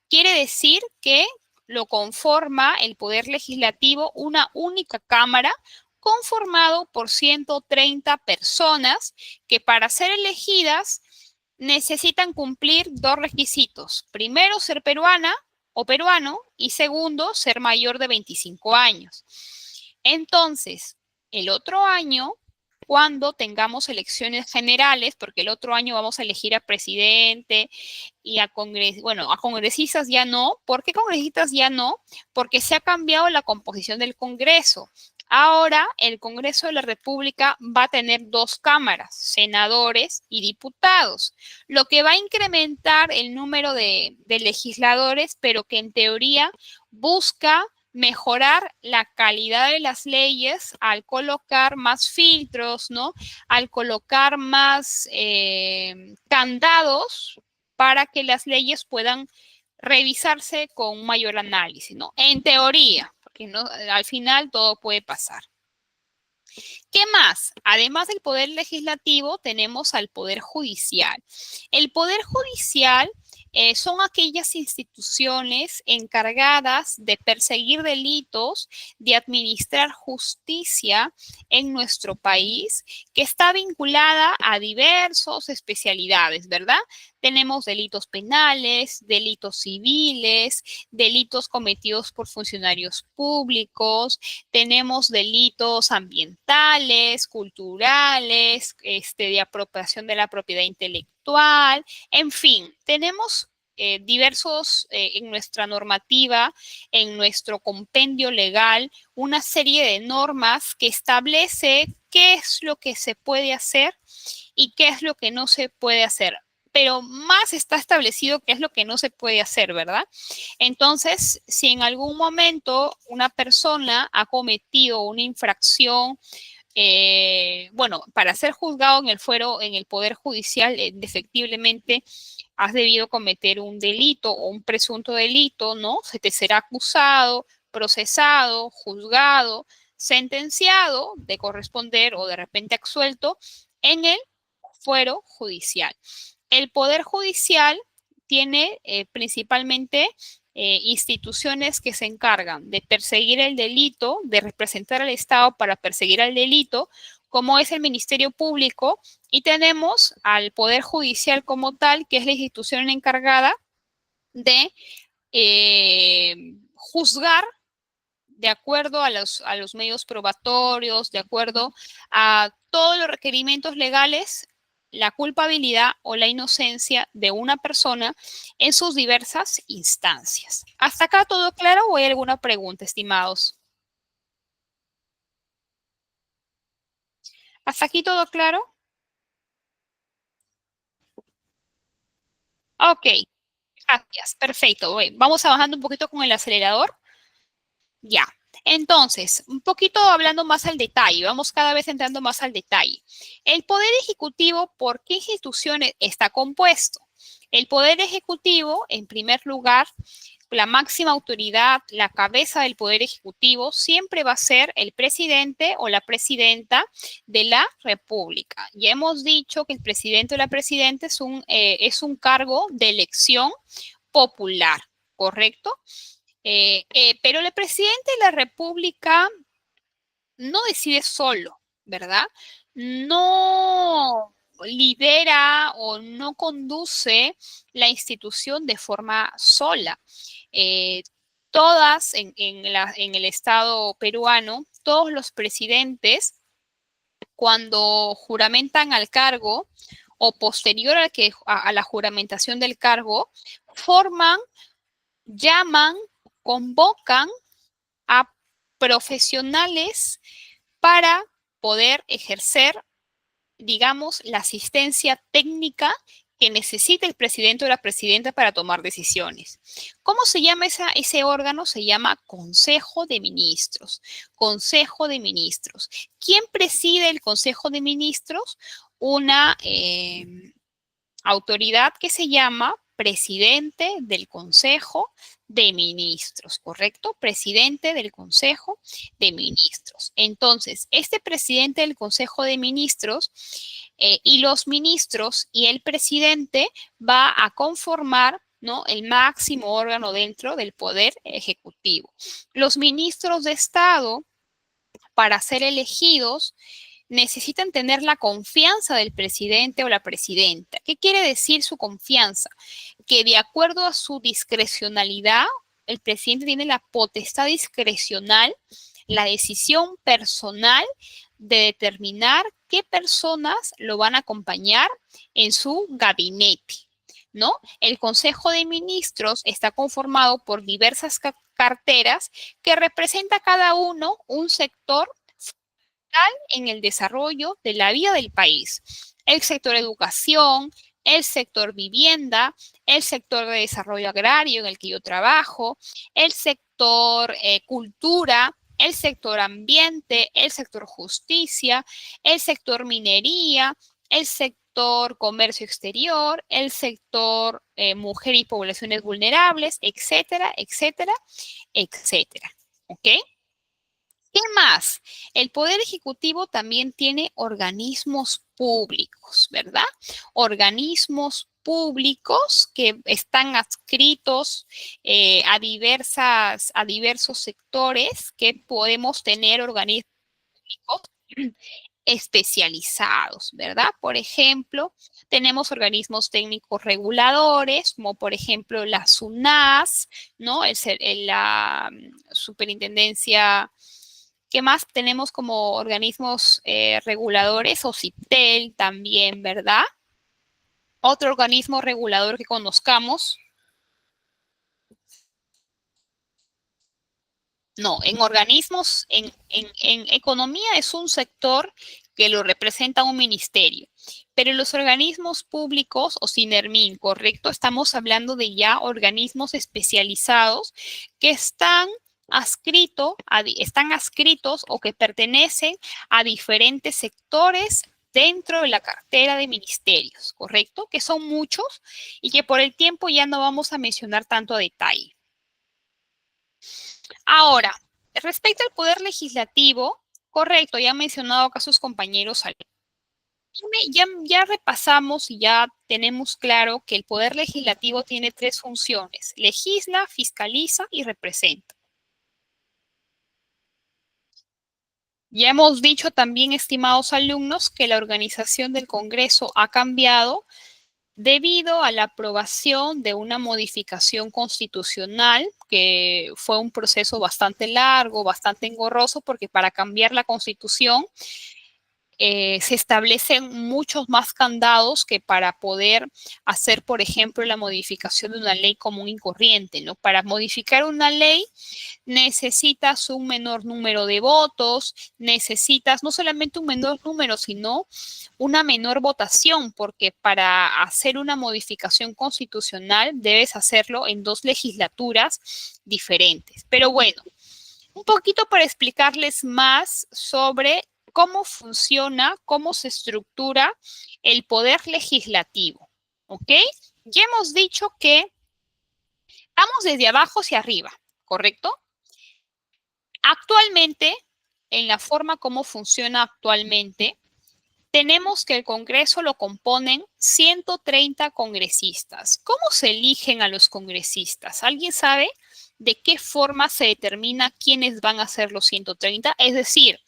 Quiere decir que lo conforma el Poder Legislativo una única Cámara conformado por 130 personas que para ser elegidas necesitan cumplir dos requisitos. Primero, ser peruana o peruano y segundo, ser mayor de 25 años. Entonces, el otro año, cuando tengamos elecciones generales, porque el otro año vamos a elegir a presidente y a congresistas ya no. ¿Por qué congresistas ya no? Porque se ha cambiado la composición del Congreso. Ahora el Congreso de la República va a tener dos cámaras, senadores y diputados, lo que va a incrementar el número de legisladores, pero que en teoría busca mejorar la calidad de las leyes al colocar más filtros, ¿no? Al colocar más candados para que las leyes puedan revisarse con un mayor análisis, ¿no? En teoría, porque no, al final todo puede pasar. ¿Qué más? Además del poder legislativo, tenemos al poder judicial. El poder judicial son aquellas instituciones encargadas de perseguir delitos, de administrar justicia en nuestro país, que está vinculada a diversas especialidades, ¿verdad? Tenemos delitos penales, delitos civiles, delitos cometidos por funcionarios públicos, tenemos delitos ambientales, culturales, de apropiación de la propiedad intelectual, en fin, tenemos diversos en nuestra normativa, en nuestro compendio legal, una serie de normas que establece qué es lo que se puede hacer y qué es lo que no se puede hacer. Pero más está establecido qué es lo que no se puede hacer, ¿verdad? Entonces, si en algún momento una persona ha cometido una infracción, para ser juzgado en el Poder Judicial, efectivamente has debido cometer un delito o un presunto delito, ¿no? Se te será acusado, procesado, juzgado, sentenciado de corresponder o de repente absuelto en el fuero judicial. El Poder Judicial tiene principalmente instituciones que se encargan de perseguir el delito, de representar al Estado para perseguir el delito, como es el Ministerio Público, y tenemos al Poder Judicial como tal, que es la institución encargada de juzgar de acuerdo a los medios probatorios, de acuerdo a todos los requerimientos legales, la culpabilidad o la inocencia de una persona en sus diversas instancias. ¿Hasta acá todo claro o hay alguna pregunta, estimados? ¿Hasta aquí todo claro? Ok, gracias, perfecto. Vamos bajando un poquito con el acelerador. Ya. Entonces, un poquito hablando más al detalle, vamos cada vez entrando más al detalle. El Poder Ejecutivo, ¿por qué instituciones está compuesto? El Poder Ejecutivo, en primer lugar, la máxima autoridad, la cabeza del Poder Ejecutivo, siempre va a ser el presidente o la presidenta de la República. Ya hemos dicho que el presidente o la presidenta es un cargo de elección popular, ¿correcto? Pero el presidente de la República no decide solo, ¿verdad? No lidera o no conduce la institución de forma sola. Todas en el Estado peruano, todos los presidentes, cuando juramentan al cargo o posterior a la juramentación del cargo, forman convocan a profesionales para poder ejercer, digamos, la asistencia técnica que necesita el presidente o la presidenta para tomar decisiones. ¿Cómo se llama ese órgano? Se llama Consejo de Ministros. Consejo de Ministros. ¿Quién preside el Consejo de Ministros? Una autoridad que se llama presidente del Consejo de Ministros, ¿correcto? Presidente del Consejo de Ministros. Entonces, este presidente del Consejo de Ministros y los ministros y el presidente va a conformar, ¿no?, el máximo órgano dentro del poder ejecutivo. Los ministros de Estado, para ser elegidos, necesitan tener la confianza del presidente o la presidenta. ¿Qué quiere decir su confianza? Que de acuerdo a su discrecionalidad, el presidente tiene la potestad discrecional, la decisión personal de determinar qué personas lo van a acompañar en su gabinete, ¿no? El Consejo de Ministros está conformado por diversas carteras que representa cada uno un sector en el desarrollo de la vida del país. El sector educación, el sector vivienda, el sector de desarrollo agrario en el que yo trabajo, el sector cultura, el sector ambiente, el sector justicia, el sector minería, el sector comercio exterior, el sector mujer y poblaciones vulnerables, etcétera, etcétera, etcétera. ¿Ok? ¿Qué más? El Poder Ejecutivo también tiene organismos públicos, ¿verdad? Organismos públicos que están adscritos a diversos sectores que podemos tener organismos públicos especializados, ¿verdad? Por ejemplo, tenemos organismos técnicos reguladores, como por ejemplo la SUNAS, ¿no? La Superintendencia. ¿Qué más tenemos como organismos reguladores? OCITEL también, ¿verdad? Otro organismo regulador que conozcamos. No, en organismos, en economía es un sector que lo representa un ministerio, pero en los organismos públicos o SINERMIN, ¿correcto? Estamos hablando de ya organismos especializados que están adscritos o que pertenecen a diferentes sectores dentro de la cartera de ministerios, ¿correcto? Que son muchos y que por el tiempo ya no vamos a mencionar tanto a detalle. Ahora, respecto al poder legislativo, correcto, ya han mencionado acá sus compañeros. Ya repasamos y ya tenemos claro que el poder legislativo tiene tres funciones: legisla, fiscaliza y representa. Ya hemos dicho también, estimados alumnos, que la organización del Congreso ha cambiado debido a la aprobación de una modificación constitucional, que fue un proceso bastante largo, bastante engorroso, porque para cambiar la Constitución se establecen muchos más candados que para poder hacer, por ejemplo, la modificación de una ley común y corriente, ¿no? Para modificar una ley necesitas un menor número de votos, necesitas no solamente un menor número, sino una menor votación, porque para hacer una modificación constitucional debes hacerlo en 2 legislaturas diferentes. Pero bueno, un poquito para explicarles más sobre cómo funciona, cómo se estructura el poder legislativo, ¿ok? Ya hemos dicho que vamos desde abajo hacia arriba, ¿correcto? Actualmente, en la forma como funciona actualmente, tenemos que el Congreso lo componen 130 congresistas. ¿Cómo se eligen a los congresistas? ¿Alguien sabe de qué forma se determina quiénes van a ser los 130? Es decir,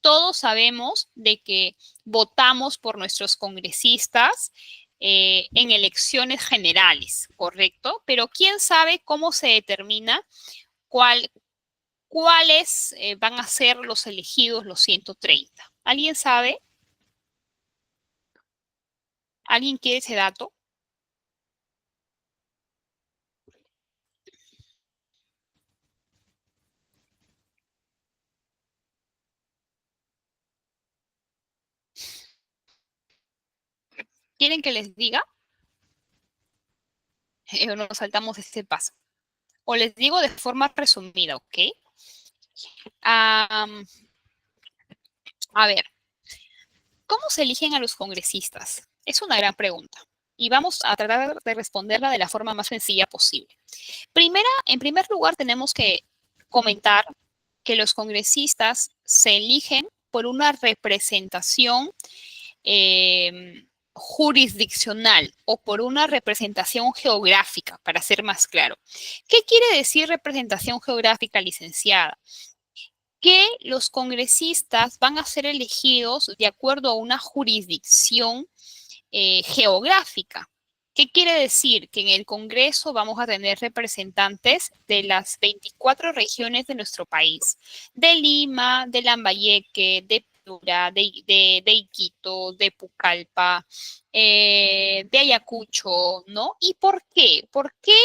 todos sabemos de que votamos por nuestros congresistas en elecciones generales, ¿correcto? Pero ¿quién sabe cómo se determina cuáles van a ser los elegidos, los 130? ¿Alguien sabe? ¿Alguien quiere ese dato? ¿Quieren que les diga? O nos saltamos este paso. O les digo de forma resumida, ¿ok? A ver, ¿cómo se eligen a los congresistas? Es una gran pregunta y vamos a tratar de responderla de la forma más sencilla posible. En primer lugar, tenemos que comentar que los congresistas se eligen por una representación jurisdiccional o por una representación geográfica, para ser más claro. ¿Qué quiere decir representación geográfica, licenciada? Que los congresistas van a ser elegidos de acuerdo a una jurisdicción geográfica. ¿Qué quiere decir? Que en el Congreso vamos a tener representantes de las 24 regiones de nuestro país, de Lima, de Lambayeque, de Piura, de Iquito, de Pucallpa, de Ayacucho, ¿no? ¿Y por qué? ¿Por qué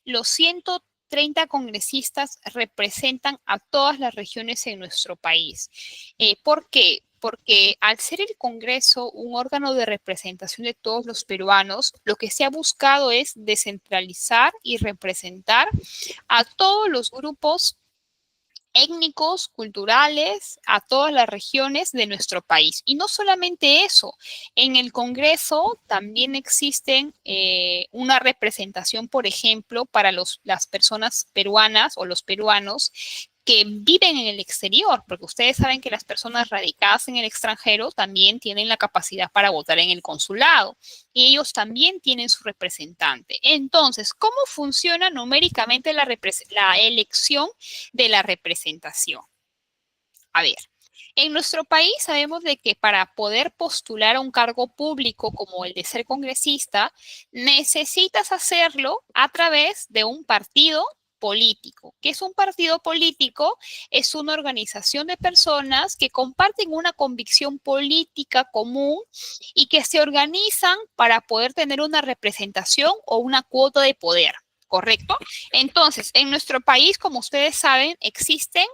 los 130 congresistas representan a todas las regiones en nuestro país? ¿Por qué? Porque al ser el Congreso un órgano de representación de todos los peruanos, lo que se ha buscado es descentralizar y representar a todos los grupos étnicos, culturales, a todas las regiones de nuestro país. Y no solamente eso, en el Congreso también existen una representación, por ejemplo, para las personas peruanas o los peruanos que viven en el exterior, porque ustedes saben que las personas radicadas en el extranjero también tienen la capacidad para votar en el consulado y ellos también tienen su representante. Entonces, ¿cómo funciona numéricamente la elección de la representación? A ver, en nuestro país sabemos de que para poder postular a un cargo público como el de ser congresista, necesitas hacerlo a través de un partido político. ¿Qué es un partido político? Es una organización de personas que comparten una convicción política común y que se organizan para poder tener una representación o una cuota de poder, ¿correcto? Entonces, en nuestro país, como ustedes saben, existen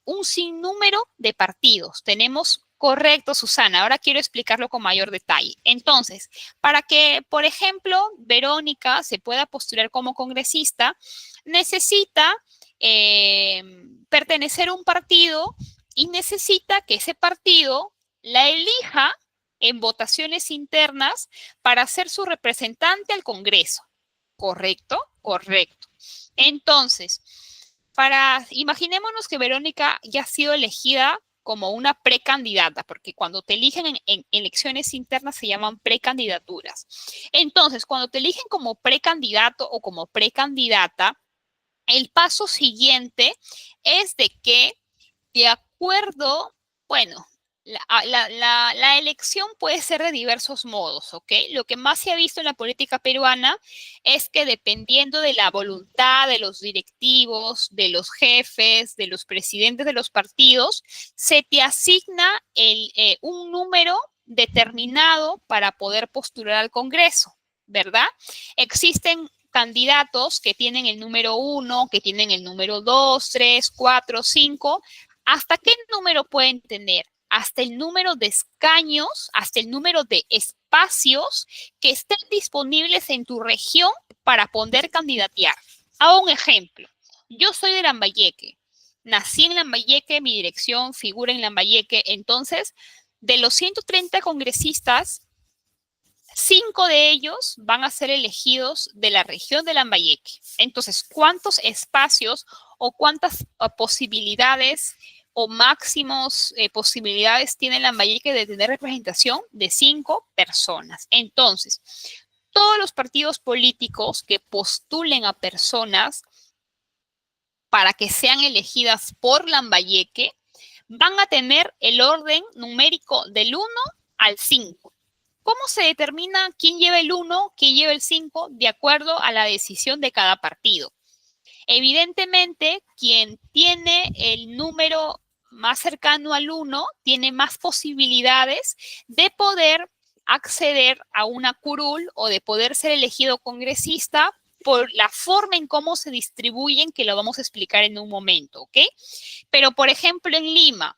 un sinnúmero de partidos. Tenemos, correcto, Susana, ahora quiero explicarlo con mayor detalle. Entonces, para que, por ejemplo, Verónica se pueda postular como congresista, necesita pertenecer a un partido y necesita que ese partido la elija en votaciones internas para ser su representante al Congreso. ¿Correcto? Correcto. Entonces, imaginémonos que Verónica ya ha sido elegida como una precandidata, porque cuando te eligen en elecciones internas se llaman precandidaturas. Entonces, cuando te eligen como precandidato o como precandidata, el paso siguiente es de que, de acuerdo, bueno, la elección puede ser de diversos modos, ¿ok? Lo que más se ha visto en la política peruana es que dependiendo de la voluntad de los directivos, de los jefes, de los presidentes de los partidos, se te asigna un número determinado para poder postular al Congreso, ¿verdad? Existen candidatos que tienen el número 1, que tienen el número 2, 3, 4, 5. ¿Hasta qué número pueden tener? Hasta el número de escaños, hasta el número de espacios que estén disponibles en tu región para poder candidatear. Hago un ejemplo. Yo soy de Lambayeque. Nací en Lambayeque, mi dirección figura en Lambayeque. Entonces, de los 130 congresistas, 5 de ellos van a ser elegidos de la región de Lambayeque. Entonces, ¿cuántos espacios o cuántas posibilidades o máximos posibilidades tiene Lambayeque de tener representación? De 5 personas. Entonces, todos los partidos políticos que postulen a personas para que sean elegidas por Lambayeque van a tener el orden numérico del 1 al 5. ¿Cómo se determina quién lleva el 1, quién lleva el 5? De acuerdo a la decisión de cada partido. Evidentemente, quien tiene el número más cercano al 1 tiene más posibilidades de poder acceder a una curul o de poder ser elegido congresista por la forma en cómo se distribuyen, que lo vamos a explicar en un momento, ¿ok? Pero, por ejemplo, en Lima,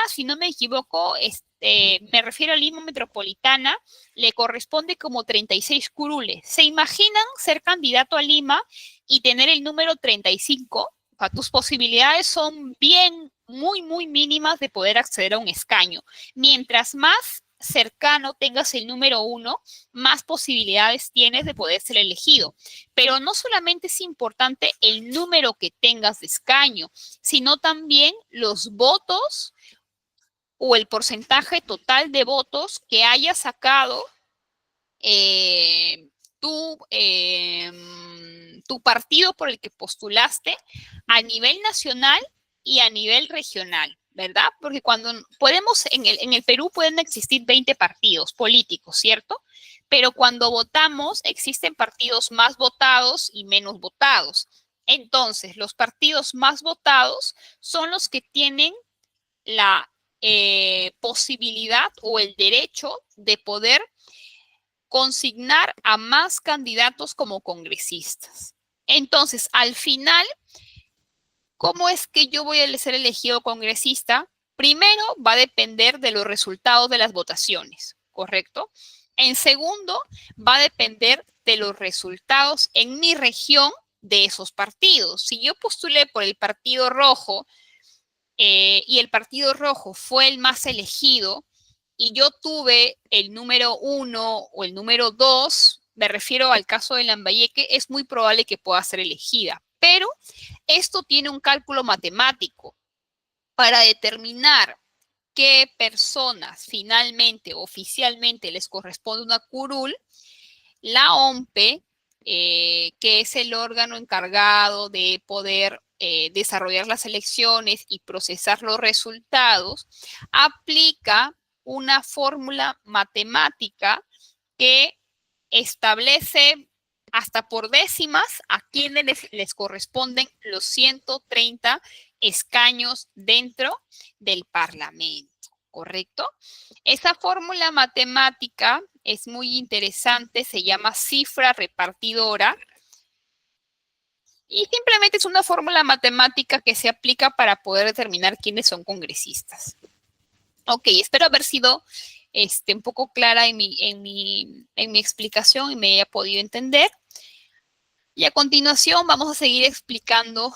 si no me equivoco, me refiero a Lima Metropolitana, le corresponde como 36 curules. ¿Se imaginan ser candidato a Lima y tener el número 35? O sea, tus posibilidades son bien, muy mínimas de poder acceder a un escaño. Mientras más cercano tengas el número 1, más posibilidades tienes de poder ser elegido. Pero no solamente es importante el número que tengas de escaño, sino también los votos o el porcentaje total de votos que haya sacado tu, tu partido por el que postulaste a nivel nacional y a nivel regional, ¿verdad? Porque cuando podemos, en el Perú pueden existir 20 partidos políticos, ¿cierto? Pero cuando votamos existen partidos más votados y menos votados. Entonces, los partidos más votados son los que tienen la posibilidad o el derecho de poder consignar a más candidatos como congresistas. Entonces, al final, ¿cómo es que yo voy a ser elegido congresista? Primero, va a depender de los resultados de las votaciones, ¿correcto? En segundo, va a depender de los resultados en mi región de esos partidos. Si yo postulé por el Partido Rojo y el Partido Rojo fue el más elegido, y yo tuve el número 1 o el número 2, me refiero al caso de Lambayeque, es muy probable que pueda ser elegida. Pero esto tiene un cálculo matemático para determinar qué personas finalmente, oficialmente les corresponde una curul. La OMPE, que es el órgano encargado de poder desarrollar las elecciones y procesar los resultados, aplica una fórmula matemática que establece hasta por décimas a quienes les corresponden los 130 escaños dentro del Parlamento, ¿correcto? Esa fórmula matemática es muy interesante, se llama cifra repartidora y simplemente es una fórmula matemática que se aplica para poder determinar quiénes son congresistas. Ok, espero haber sido un poco clara en mi explicación y me haya podido entender. Y a continuación vamos a seguir explicando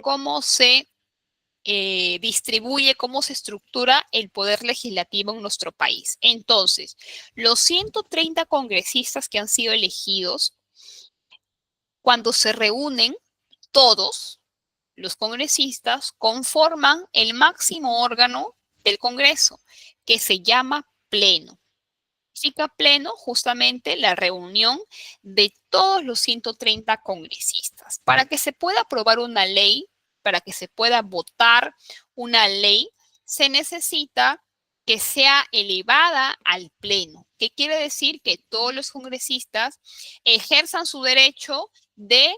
cómo se distribuye, cómo se estructura el poder legislativo en nuestro país. Entonces, los 130 congresistas que han sido elegidos, cuando se reúnen todos los congresistas, conforman el máximo órgano del Congreso, que se llama Pleno. Significa Pleno justamente la reunión de todos los 130 congresistas. Para que se pueda aprobar una ley, para que se pueda votar una ley, se necesita que sea elevada al Pleno. ¿Qué quiere decir? Que todos los congresistas ejerzan su derecho de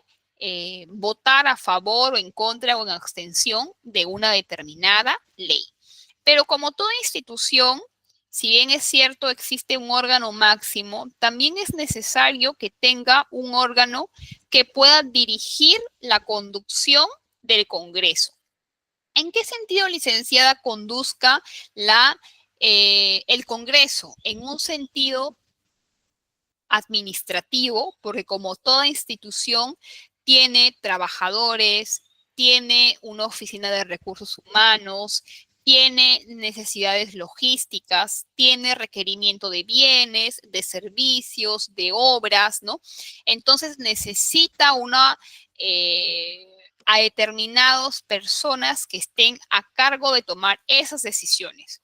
votar a favor o en contra o en abstención de una determinada ley. Pero como toda institución, si bien es cierto existe un órgano máximo, también es necesario que tenga un órgano que pueda dirigir la conducción del Congreso. ¿En qué sentido, licenciada, conduzca el Congreso? En un sentido administrativo, porque como toda institución tiene trabajadores, tiene una oficina de recursos humanos, tiene necesidades logísticas, tiene requerimiento de bienes, de servicios, de obras, ¿no? Entonces necesita a determinadas personas que estén a cargo de tomar esas decisiones.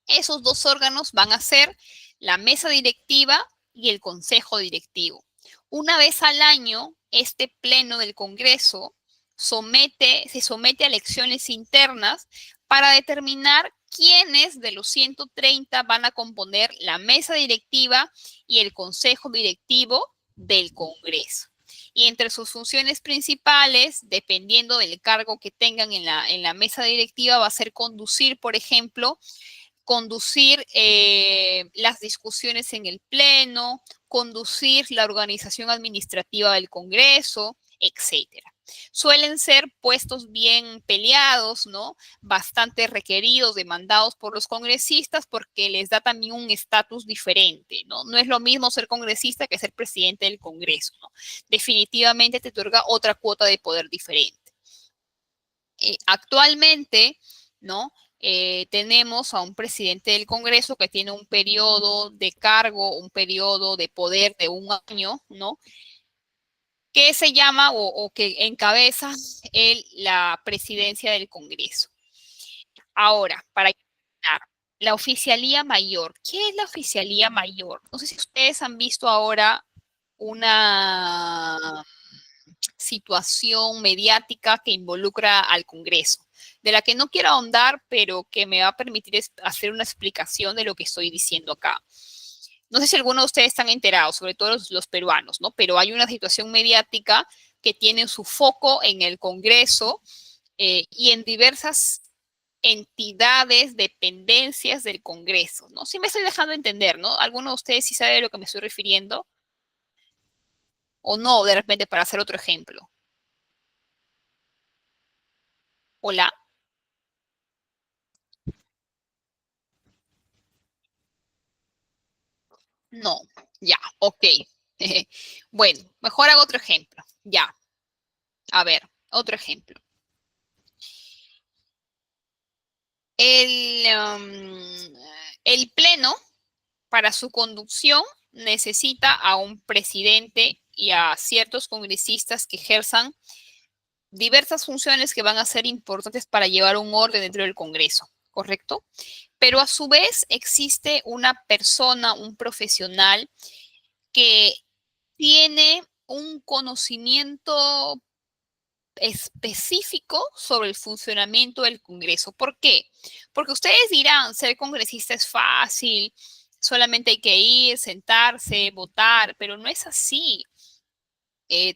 Esos dos órganos van a ser la mesa directiva y el consejo directivo. Una vez al año, este pleno del Congreso se somete a elecciones internas para determinar quiénes de los 130 van a componer la mesa directiva y el consejo directivo del Congreso. Y entre sus funciones principales, dependiendo del cargo que tengan en la mesa directiva, va a ser conducir, por ejemplo, las discusiones en el Pleno, conducir la organización administrativa del Congreso, etcétera. Suelen ser puestos bien peleados, ¿no? Bastante requeridos, demandados por los congresistas porque les da también un estatus diferente, ¿no? No es lo mismo ser congresista que ser presidente del Congreso, ¿no? Definitivamente te otorga otra cuota de poder diferente. Actualmente, ¿no? Tenemos a un presidente del Congreso que tiene un periodo de cargo, un periodo de poder de 1 año, ¿no? Que se llama o que encabeza la presidencia del Congreso. Ahora, para terminar, la oficialía mayor. ¿Qué es la oficialía mayor? No sé si ustedes han visto ahora una situación mediática que involucra al Congreso, de la que no quiero ahondar, pero que me va a permitir hacer una explicación de lo que estoy diciendo acá. No sé si algunos de ustedes están enterados, sobre todo los peruanos, ¿no? Pero hay una situación mediática que tiene su foco en el Congreso y en diversas entidades, dependencias del Congreso, ¿no? Sí me estoy dejando entender, ¿no? ¿Alguno de ustedes sí sabe a lo que me estoy refiriendo? O no, de repente, para hacer otro ejemplo. Hola. No, ya, ok. Bueno, mejor hago otro ejemplo. Ya, a ver, otro ejemplo. El pleno, para su conducción, necesita a un presidente y a ciertos congresistas que ejerzan diversas funciones que van a ser importantes para llevar un orden dentro del Congreso, ¿correcto? Pero a su vez existe una persona, un profesional que tiene un conocimiento específico sobre el funcionamiento del Congreso. ¿Por qué? Porque ustedes dirán, ser congresista es fácil, solamente hay que ir, sentarse, votar, pero no es así. Eh,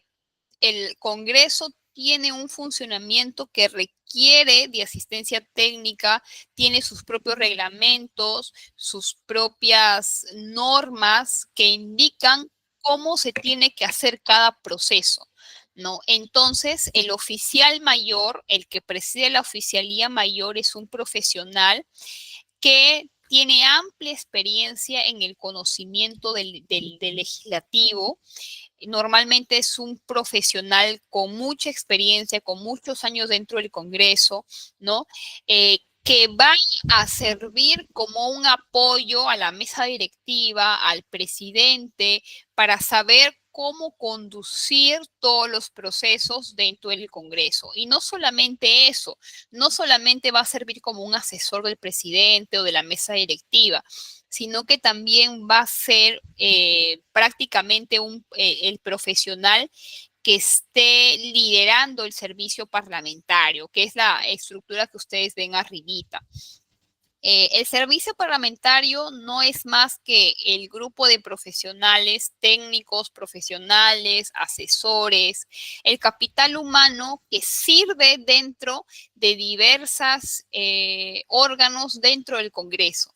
el Congreso tiene un funcionamiento que requiere de asistencia técnica, tiene sus propios reglamentos, sus propias normas que indican cómo se tiene que hacer cada proceso, ¿no? Entonces, el oficial mayor, el que preside la oficialía mayor, es un profesional que tiene amplia experiencia en el conocimiento del legislativo. Normalmente es un profesional con mucha experiencia, con muchos años dentro del Congreso, ¿no? Que va a servir como un apoyo a la mesa directiva, al presidente, para saber cómo conducir todos los procesos dentro del Congreso. Y no solamente eso, no solamente va a servir como un asesor del presidente o de la mesa directiva, sino que también va a ser prácticamente el profesional que esté liderando el servicio parlamentario, que es la estructura que ustedes ven arribita. El servicio parlamentario no es más que el grupo de profesionales, técnicos, profesionales, asesores, el capital humano que sirve dentro de diversos órganos dentro del Congreso.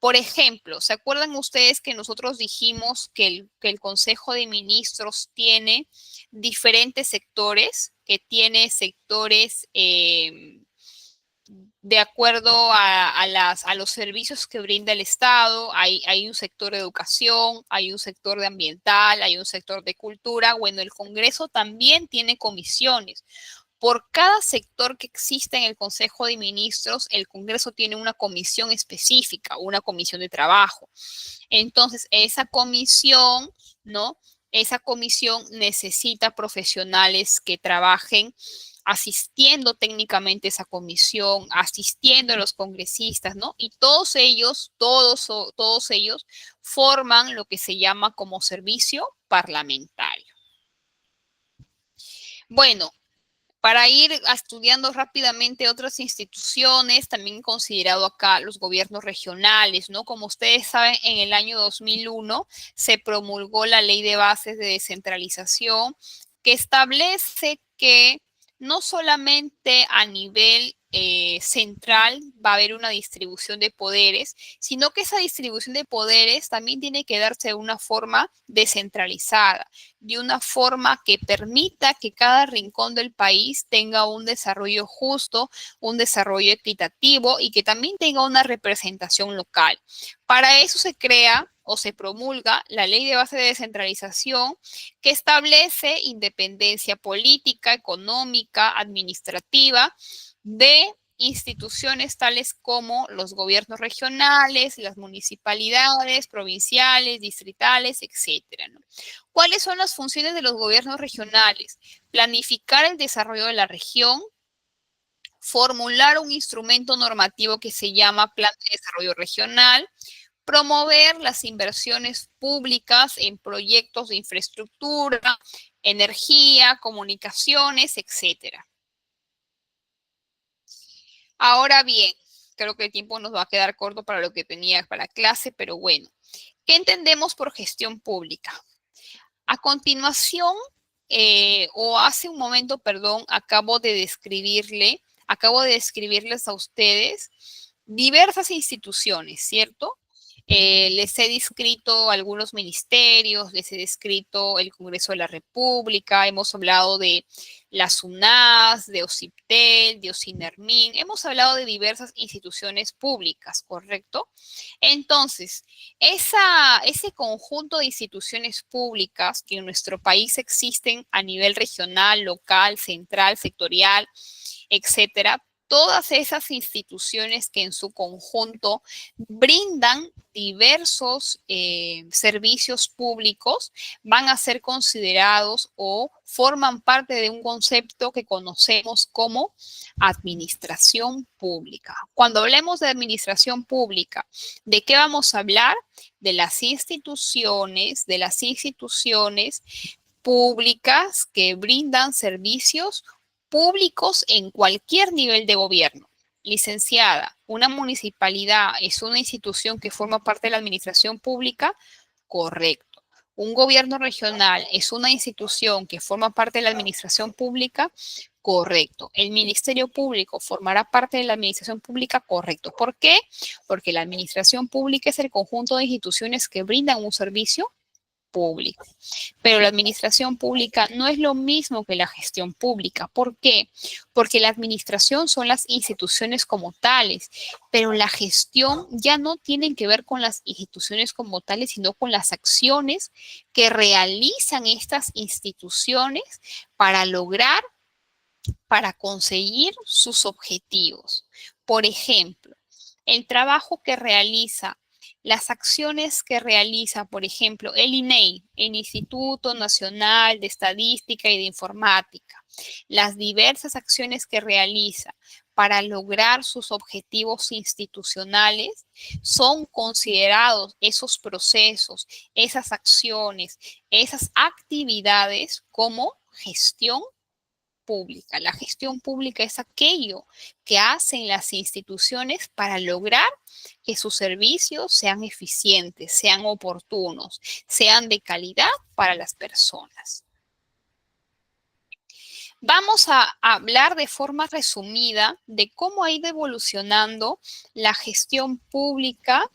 Por ejemplo, ¿se acuerdan ustedes que nosotros dijimos que el Consejo de Ministros tiene diferentes sectores, que tiene sectores de acuerdo a los servicios que brinda el Estado? Hay un sector de educación, hay un sector de ambiental, hay un sector de cultura. Bueno, el Congreso también tiene comisiones. Por cada sector que existe en el Consejo de Ministros, el Congreso tiene una comisión específica, una comisión de trabajo. Entonces, esa comisión, ¿no? Esa comisión necesita profesionales que trabajen asistiendo técnicamente a esa comisión, asistiendo a los congresistas, ¿no? Y todos ellos forman lo que se llama como servicio parlamentario. Bueno, para ir estudiando rápidamente otras instituciones, también he considerado acá los gobiernos regionales, ¿no? Como ustedes saben, en el año 2001 se promulgó la Ley de Bases de Descentralización, que establece que no solamente a nivel central va a haber una distribución de poderes, sino que esa distribución de poderes también tiene que darse de una forma descentralizada, de una forma que permita que cada rincón del país tenga un desarrollo justo, un desarrollo equitativo y que también tenga una representación local. Para eso se crea o se promulga la Ley de Base de Descentralización, que establece independencia política, económica, administrativa de instituciones tales como los gobiernos regionales, las municipalidades, provinciales, distritales, etcétera, ¿no? ¿Cuáles son las funciones de los gobiernos regionales? Planificar el desarrollo de la región, formular un instrumento normativo que se llama Plan de Desarrollo Regional, promover las inversiones públicas en proyectos de infraestructura, energía, comunicaciones, etcétera. Ahora bien, creo que el tiempo nos va a quedar corto para lo que tenía para clase, pero bueno, ¿qué entendemos por gestión pública? A continuación, o hace un momento, perdón, acabo de describirles a ustedes diversas instituciones, ¿cierto? Les he descrito algunos ministerios, les he descrito el Congreso de la República, hemos hablado de la SUNAS, de OCIPTEL, de OCINERMIN, hemos hablado de diversas instituciones públicas, ¿correcto? Entonces, ese conjunto de instituciones públicas que en nuestro país existen a nivel regional, local, central, sectorial, etcétera, todas esas instituciones que en su conjunto brindan diversos servicios públicos van a ser considerados o forman parte de un concepto que conocemos como administración pública. Cuando hablemos de administración pública, ¿de qué vamos a hablar? De las instituciones públicas que brindan servicios públicos en cualquier nivel de gobierno. Licenciada, ¿una municipalidad es una institución que forma parte de la administración pública? Correcto. ¿Un gobierno regional es una institución que forma parte de la administración pública? Correcto. ¿El Ministerio Público formará parte de la administración pública? Correcto. ¿Por qué? Porque la administración pública es el conjunto de instituciones que brindan un servicio público. Pero la administración pública no es lo mismo que la gestión pública. ¿Por qué? Porque la administración son las instituciones como tales, pero la gestión ya no tiene que ver con las instituciones como tales, sino con las acciones que realizan estas instituciones para lograr, para conseguir sus objetivos. Por ejemplo, el trabajo que realiza, las acciones que realiza, por ejemplo, el INEI, el Instituto Nacional de Estadística y de Informática, las diversas acciones que realiza para lograr sus objetivos institucionales, son considerados esos procesos, esas acciones, esas actividades como gestión pública. La gestión pública es aquello que hacen las instituciones para lograr que sus servicios sean eficientes, sean oportunos, sean de calidad para las personas. Vamos a hablar de forma resumida de cómo ha ido evolucionando la gestión pública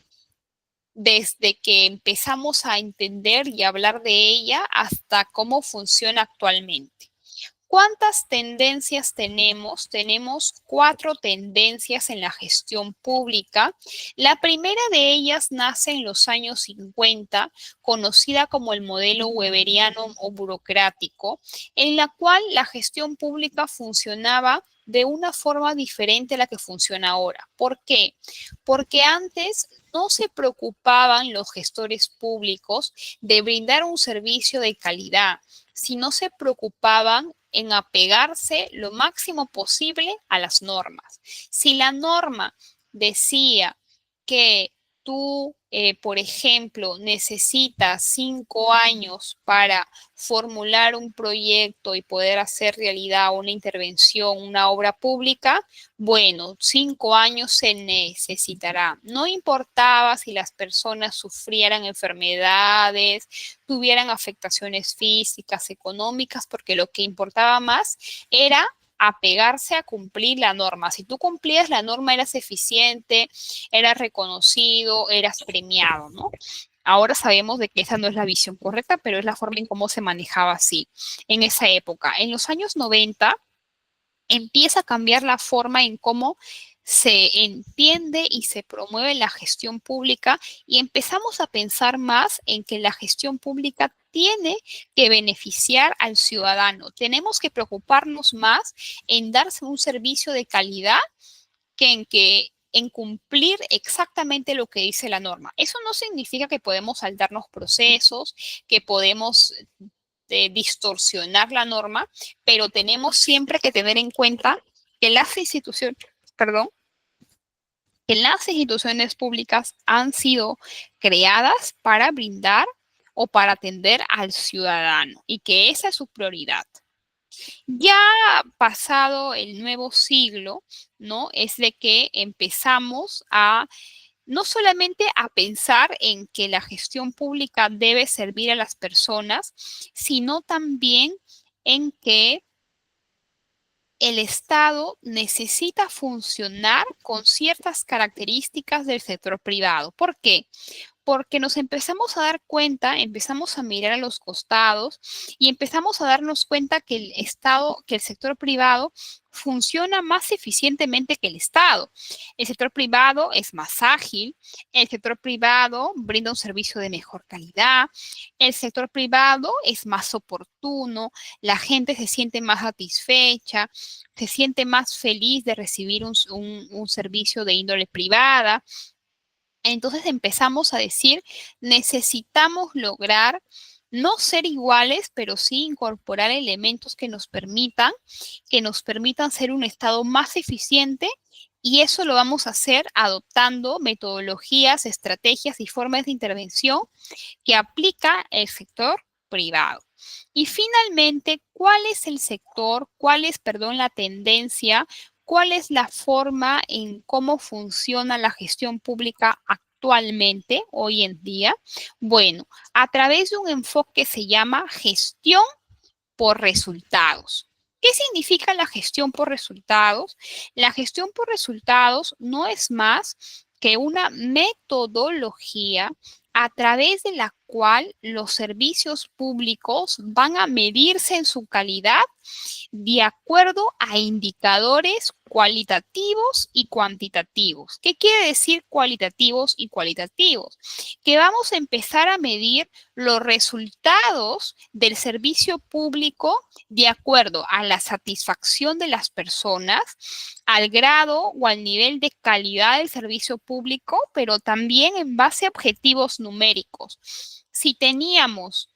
desde que empezamos a entender y hablar de ella hasta cómo funciona actualmente. ¿Cuántas tendencias tenemos? Tenemos 4 tendencias en la gestión pública. La primera de ellas nace en los años 50, conocida como el modelo weberiano o burocrático, en la cual la gestión pública funcionaba de una forma diferente a la que funciona ahora. ¿Por qué? Porque antes no se preocupaban los gestores públicos de brindar un servicio de calidad, sino se preocupaban en apegarse lo máximo posible a las normas. Si la norma decía que tú, por ejemplo, necesitas 5 años para formular un proyecto y poder hacer realidad una intervención, una obra pública, bueno, 5 años se necesitará. No importaba si las personas sufrieran enfermedades, tuvieran afectaciones físicas, económicas, porque lo que importaba más era apegarse a cumplir la norma. Si tú cumplías la norma, eras eficiente, eras reconocido, eras premiado, ¿no? Ahora sabemos de que esa no es la visión correcta, pero es la forma en cómo se manejaba así en esa época. En los años 90 empieza a cambiar la forma en cómo se entiende y se promueve la gestión pública y empezamos a pensar más en que la gestión pública tiene que beneficiar al ciudadano. Tenemos que preocuparnos más en darse un servicio de calidad en cumplir exactamente lo que dice la norma. Eso no significa que podemos saltarnos procesos, que podemos distorsionar la norma, pero tenemos siempre que tener en cuenta que las instituciones, perdón, que las instituciones públicas han sido creadas para brindar o para atender al ciudadano y que esa es su prioridad. Ya pasado el nuevo siglo, ¿no? Es de que empezamos a no solamente a pensar en que la gestión pública debe servir a las personas, sino también en que el Estado necesita funcionar con ciertas características del sector privado. ¿Por qué? Porque nos empezamos a dar cuenta, empezamos a mirar a los costados y empezamos a darnos cuenta que el Estado, que el sector privado funciona más eficientemente que el Estado. El sector privado es más ágil, el sector privado brinda un servicio de mejor calidad, el sector privado es más oportuno, la gente se siente más satisfecha, se siente más feliz de recibir un servicio de índole privada. Entonces empezamos a decir, necesitamos lograr no ser iguales, pero sí incorporar elementos que nos permitan ser un Estado más eficiente y eso lo vamos a hacer adoptando metodologías, estrategias y formas de intervención que aplica el sector privado. Y finalmente, ¿cuál es el sector? ¿Cuál es, perdón, la tendencia? ¿Cuál es la forma en cómo funciona la gestión pública actualmente, hoy en día? Bueno, a través de un enfoque que se llama gestión por resultados. ¿Qué significa la gestión por resultados? La gestión por resultados no es más que una metodología a través de la cual los servicios públicos van a medirse en su calidad de acuerdo a indicadores cualitativos y cuantitativos. ¿Qué quiere decir cualitativos y cualitativos? Que vamos a empezar a medir los resultados del servicio público de acuerdo a la satisfacción de las personas, al grado o al nivel de calidad del servicio público, pero también en base a objetivos numéricos. Si teníamos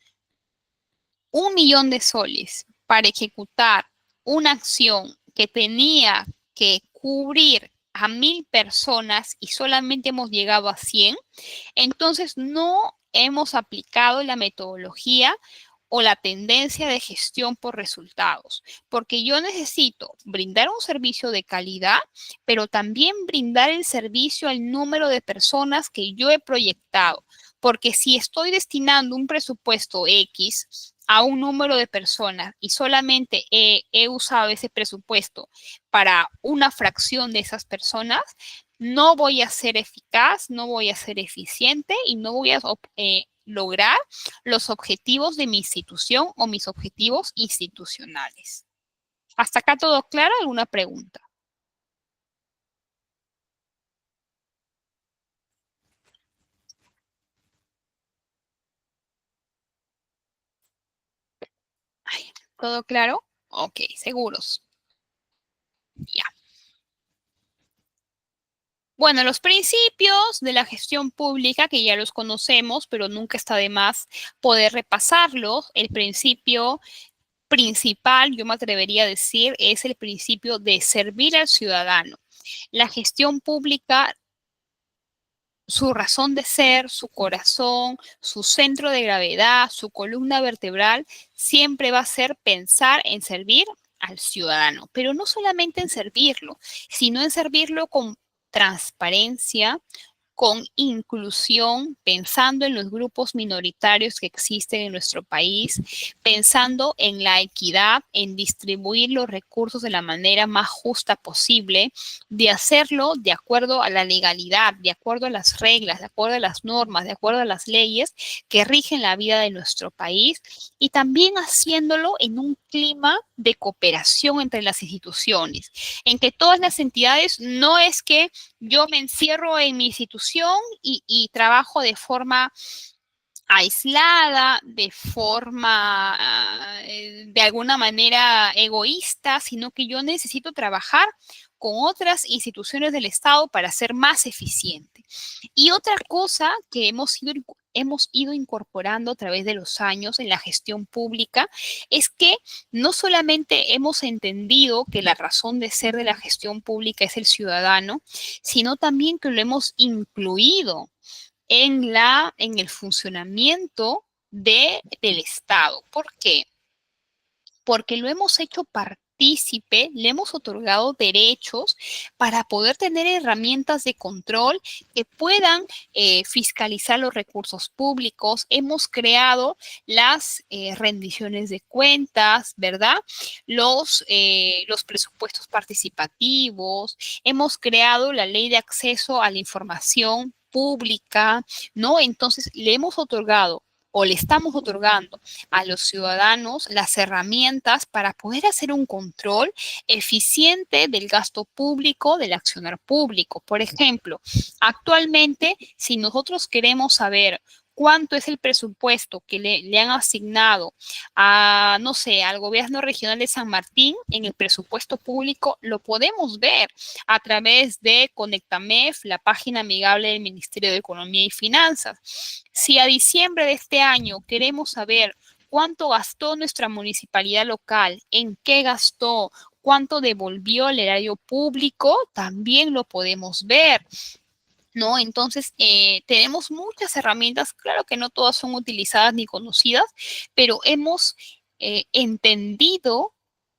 1 millón de soles para ejecutar una acción que tenía que cubrir a 1000 personas y solamente hemos llegado a 100, entonces no hemos aplicado la metodología o la tendencia de gestión por resultados, porque yo necesito brindar un servicio de calidad, pero también brindar el servicio al número de personas que yo he proyectado, porque si estoy destinando un presupuesto X a un número de personas y solamente he usado ese presupuesto para una fracción de esas personas, no voy a ser eficaz, no voy a ser eficiente y no voy a lograr los objetivos de mi institución o mis objetivos institucionales. ¿Hasta acá todo claro? ¿Alguna pregunta? ¿Todo claro? Ok, seguros. Ya. Bueno, los principios de la gestión pública, que ya los conocemos, pero nunca está de más poder repasarlos. El principio principal, yo me atrevería a decir, es el principio de servir al ciudadano. La gestión pública, su razón de ser, su corazón, su centro de gravedad, su columna vertebral, siempre va a ser pensar en servir al ciudadano, pero no solamente en servirlo, sino en servirlo con transparencia, con inclusión, pensando en los grupos minoritarios que existen en nuestro país, pensando en la equidad, en distribuir los recursos de la manera más justa posible, de hacerlo de acuerdo a la legalidad, de acuerdo a las reglas, de acuerdo a las normas, de acuerdo a las leyes que rigen la vida de nuestro país y también haciéndolo en un clima de cooperación entre las instituciones, en que todas las entidades no es que yo me encierro en mi institución y trabajo de forma aislada, de forma, de alguna manera egoísta, sino que yo necesito trabajar con otras instituciones del Estado para ser más eficiente. Y otra cosa que hemos ido incorporando a través de los años en la gestión pública es que no solamente hemos entendido que la razón de ser de la gestión pública es el ciudadano, sino también que lo hemos incluido en el funcionamiento del Estado. ¿Por qué? Porque lo hemos hecho partícipe, le hemos otorgado derechos para poder tener herramientas de control que puedan fiscalizar los recursos públicos. Hemos creado las rendiciones de cuentas, ¿verdad? Los presupuestos participativos. Hemos creado la ley de acceso a la información pública, ¿no? Entonces, le hemos otorgado o le estamos otorgando a los ciudadanos las herramientas para poder hacer un control eficiente del gasto público, del accionar público. Por ejemplo, actualmente, si nosotros queremos saber cuánto es el presupuesto que le han asignado a, no sé, al gobierno regional de San Martín en el presupuesto público, lo podemos ver a través de Conectamef, la página amigable del Ministerio de Economía y Finanzas. Si a diciembre de este año queremos saber cuánto gastó nuestra municipalidad local, en qué gastó, cuánto devolvió al erario público, también lo podemos ver. ¿No? Entonces, tenemos muchas herramientas, claro que no todas son utilizadas ni conocidas, pero hemos entendido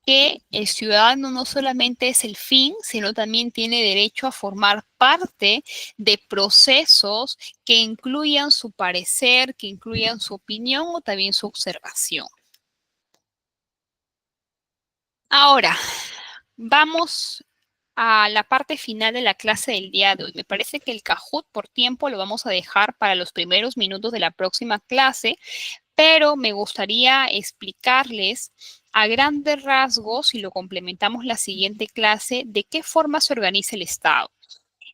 que el ciudadano no solamente es el fin, sino también tiene derecho a formar parte de procesos que incluyan su parecer, que incluyan su opinión o también su observación. Ahora, vamos a la parte final de la clase del día de hoy. Me parece que el Kahoot por tiempo lo vamos a dejar para los primeros minutos de la próxima clase, pero me gustaría explicarles a grandes rasgos, y lo complementamos la siguiente clase, de qué forma se organiza el Estado.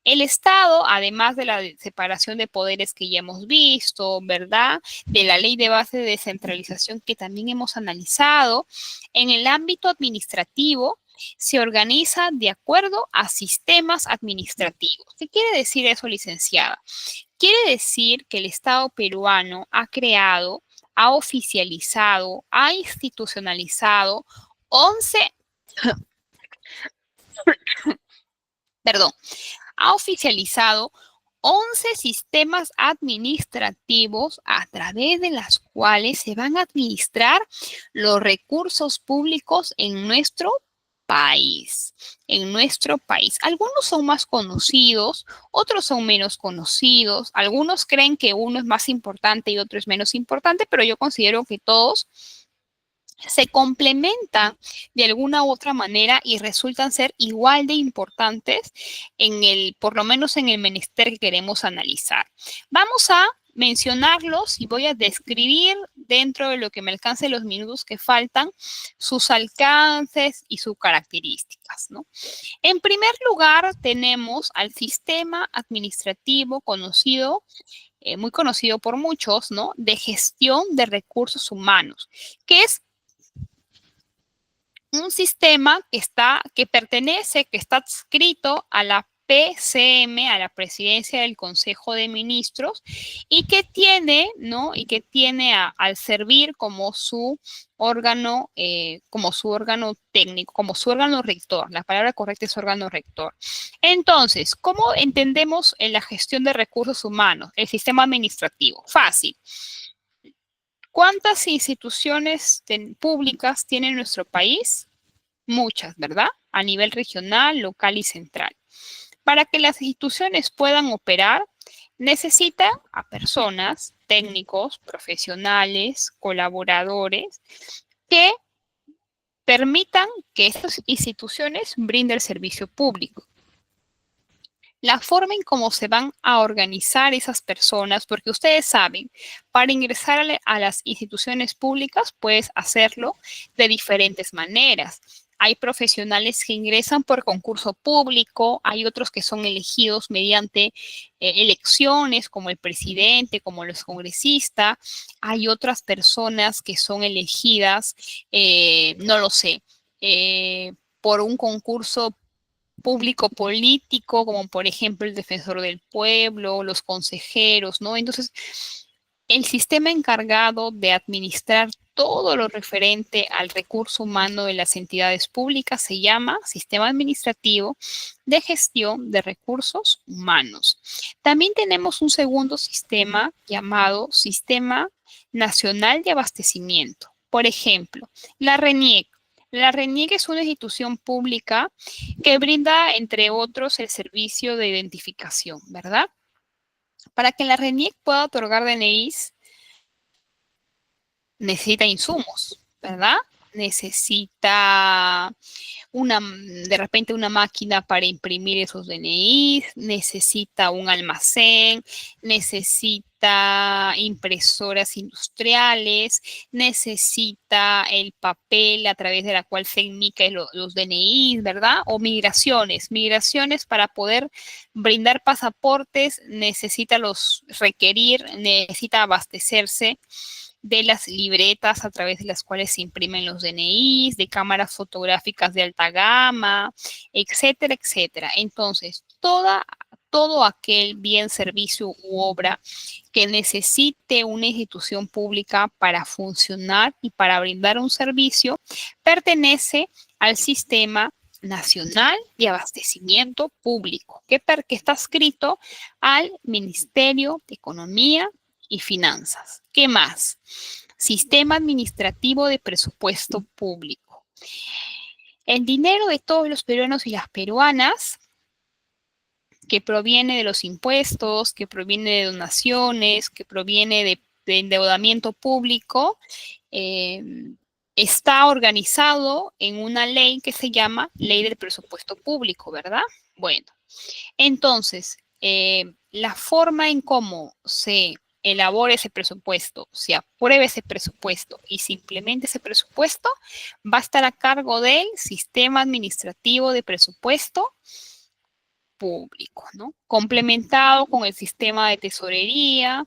El Estado, además de la separación de poderes que ya hemos visto, ¿verdad? De la ley de base de descentralización que también hemos analizado, en el ámbito administrativo se organiza de acuerdo a sistemas administrativos. ¿Qué quiere decir eso, licenciada? Quiere decir que el Estado peruano ha creado, ha oficializado, ha institucionalizado 11, perdón, ha oficializado 11 sistemas administrativos a través de las cuales se van a administrar los recursos públicos en nuestro país, Algunos son más conocidos, otros son menos conocidos, algunos creen que uno es más importante y otro es menos importante, pero yo considero que todos se complementan de alguna u otra manera y resultan ser igual de importantes por lo menos en el menester que queremos analizar. Vamos a mencionarlos y voy a describir dentro de lo que me alcance los minutos que faltan sus alcances y sus características, ¿no? En primer lugar, tenemos al sistema administrativo conocido, muy conocido por muchos, ¿no? De gestión de recursos humanos, que es un sistema que está adscrito a la PCM, a la Presidencia del Consejo de Ministros, y que tiene, ¿no? Y que tiene al servir como su órgano técnico, como su órgano rector. La palabra correcta es órgano rector. Entonces, ¿cómo entendemos en la gestión de recursos humanos el sistema administrativo? Fácil. ¿Cuántas instituciones públicas tiene nuestro país? Muchas, ¿verdad? A nivel regional, local y central. Para que las instituciones puedan operar, necesita a personas, técnicos, profesionales, colaboradores, que permitan que estas instituciones brinden el servicio público. La forma en cómo se van a organizar esas personas, porque ustedes saben, para ingresar a las instituciones públicas puedes hacerlo de diferentes maneras. Hay profesionales que ingresan por concurso público, hay otros que son elegidos mediante elecciones, como el presidente, como los congresistas, hay otras personas que son elegidas, no lo sé, por un concurso público político, como por ejemplo el defensor del pueblo, los consejeros, ¿no? Entonces, el sistema encargado de administrar todo lo referente al recurso humano de las entidades públicas se llama Sistema Administrativo de Gestión de Recursos Humanos. También tenemos un segundo sistema llamado Sistema Nacional de Abastecimiento. Por ejemplo, la RENIEC. La RENIEC es una institución pública que brinda, entre otros, el servicio de identificación, ¿verdad? Para que la RENIEC pueda otorgar DNIs, necesita insumos, ¿verdad? Necesita de repente una máquina para imprimir esos DNIs, necesita un almacén, necesita impresoras industriales, necesita el papel a través de la cual se emiten los DNIs, ¿verdad? O migraciones para poder brindar pasaportes, necesita requerir, necesita abastecerse de las libretas a través de las cuales se imprimen los DNIs, de cámaras fotográficas de alta gama, etcétera, etcétera. Entonces, todo aquel bien, servicio u obra que necesite una institución pública para funcionar y para brindar un servicio, pertenece al Sistema Nacional de Abastecimiento Público, que está adscrito al Ministerio de Economía y Finanzas. ¿Qué más? Sistema Administrativo de Presupuesto Público. El dinero de todos los peruanos y las peruanas, que proviene de los impuestos, que proviene de donaciones, que proviene de endeudamiento público, está organizado en una ley que se llama Ley del Presupuesto Público, ¿verdad? Bueno, entonces, la forma en cómo se elabore ese presupuesto, se apruebe ese presupuesto y se implemente ese presupuesto, va a estar a cargo del Sistema Administrativo de Presupuesto Público, ¿no? Complementado con el sistema de tesorería,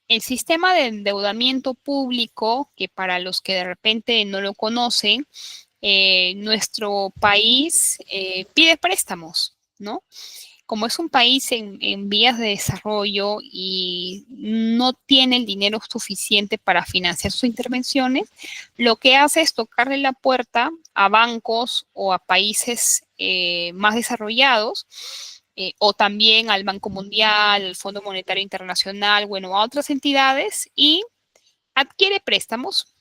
el sistema de endeudamiento público, que para los que de repente no lo conocen, nuestro país pide préstamos, ¿no? Como es un país en vías de desarrollo y no tiene el dinero suficiente para financiar sus intervenciones, lo que hace es tocarle la puerta a bancos o a países más desarrollados, o también al Banco Mundial, al Fondo Monetario Internacional, bueno, a otras entidades y adquiere préstamos.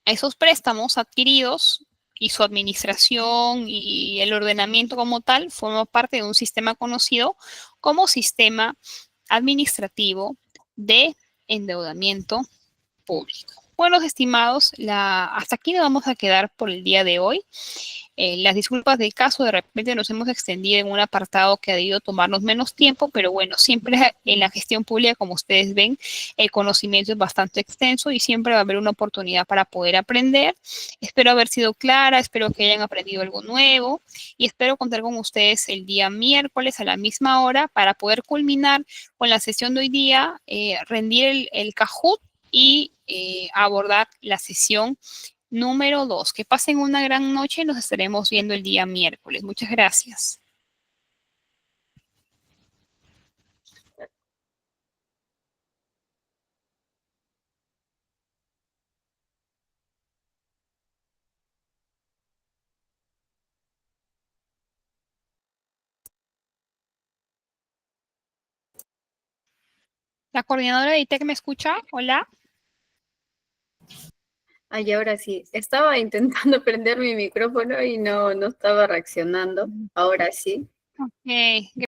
Esos préstamos adquiridos y su administración y el ordenamiento como tal forma parte de un sistema conocido como Sistema Administrativo de Endeudamiento Público. Bueno, estimados, hasta aquí nos vamos a quedar por el día de hoy. Las disculpas del caso, de repente nos hemos extendido en un apartado que ha debido tomarnos menos tiempo, pero bueno, siempre en la gestión pública, como ustedes ven, el conocimiento es bastante extenso y siempre va a haber una oportunidad para poder aprender. Espero haber sido clara, espero que hayan aprendido algo nuevo y espero contar con ustedes el día miércoles a la misma hora para poder culminar con la sesión de hoy día, rendir el Kahoot y abordar la sesión número 2. Que pasen una gran noche y nos estaremos viendo el día miércoles. Muchas gracias. ¿La coordinadora de ITEC me escucha? Hola. Ay, ahora sí. Estaba intentando prender mi micrófono y no estaba reaccionando. Ahora sí. Ok.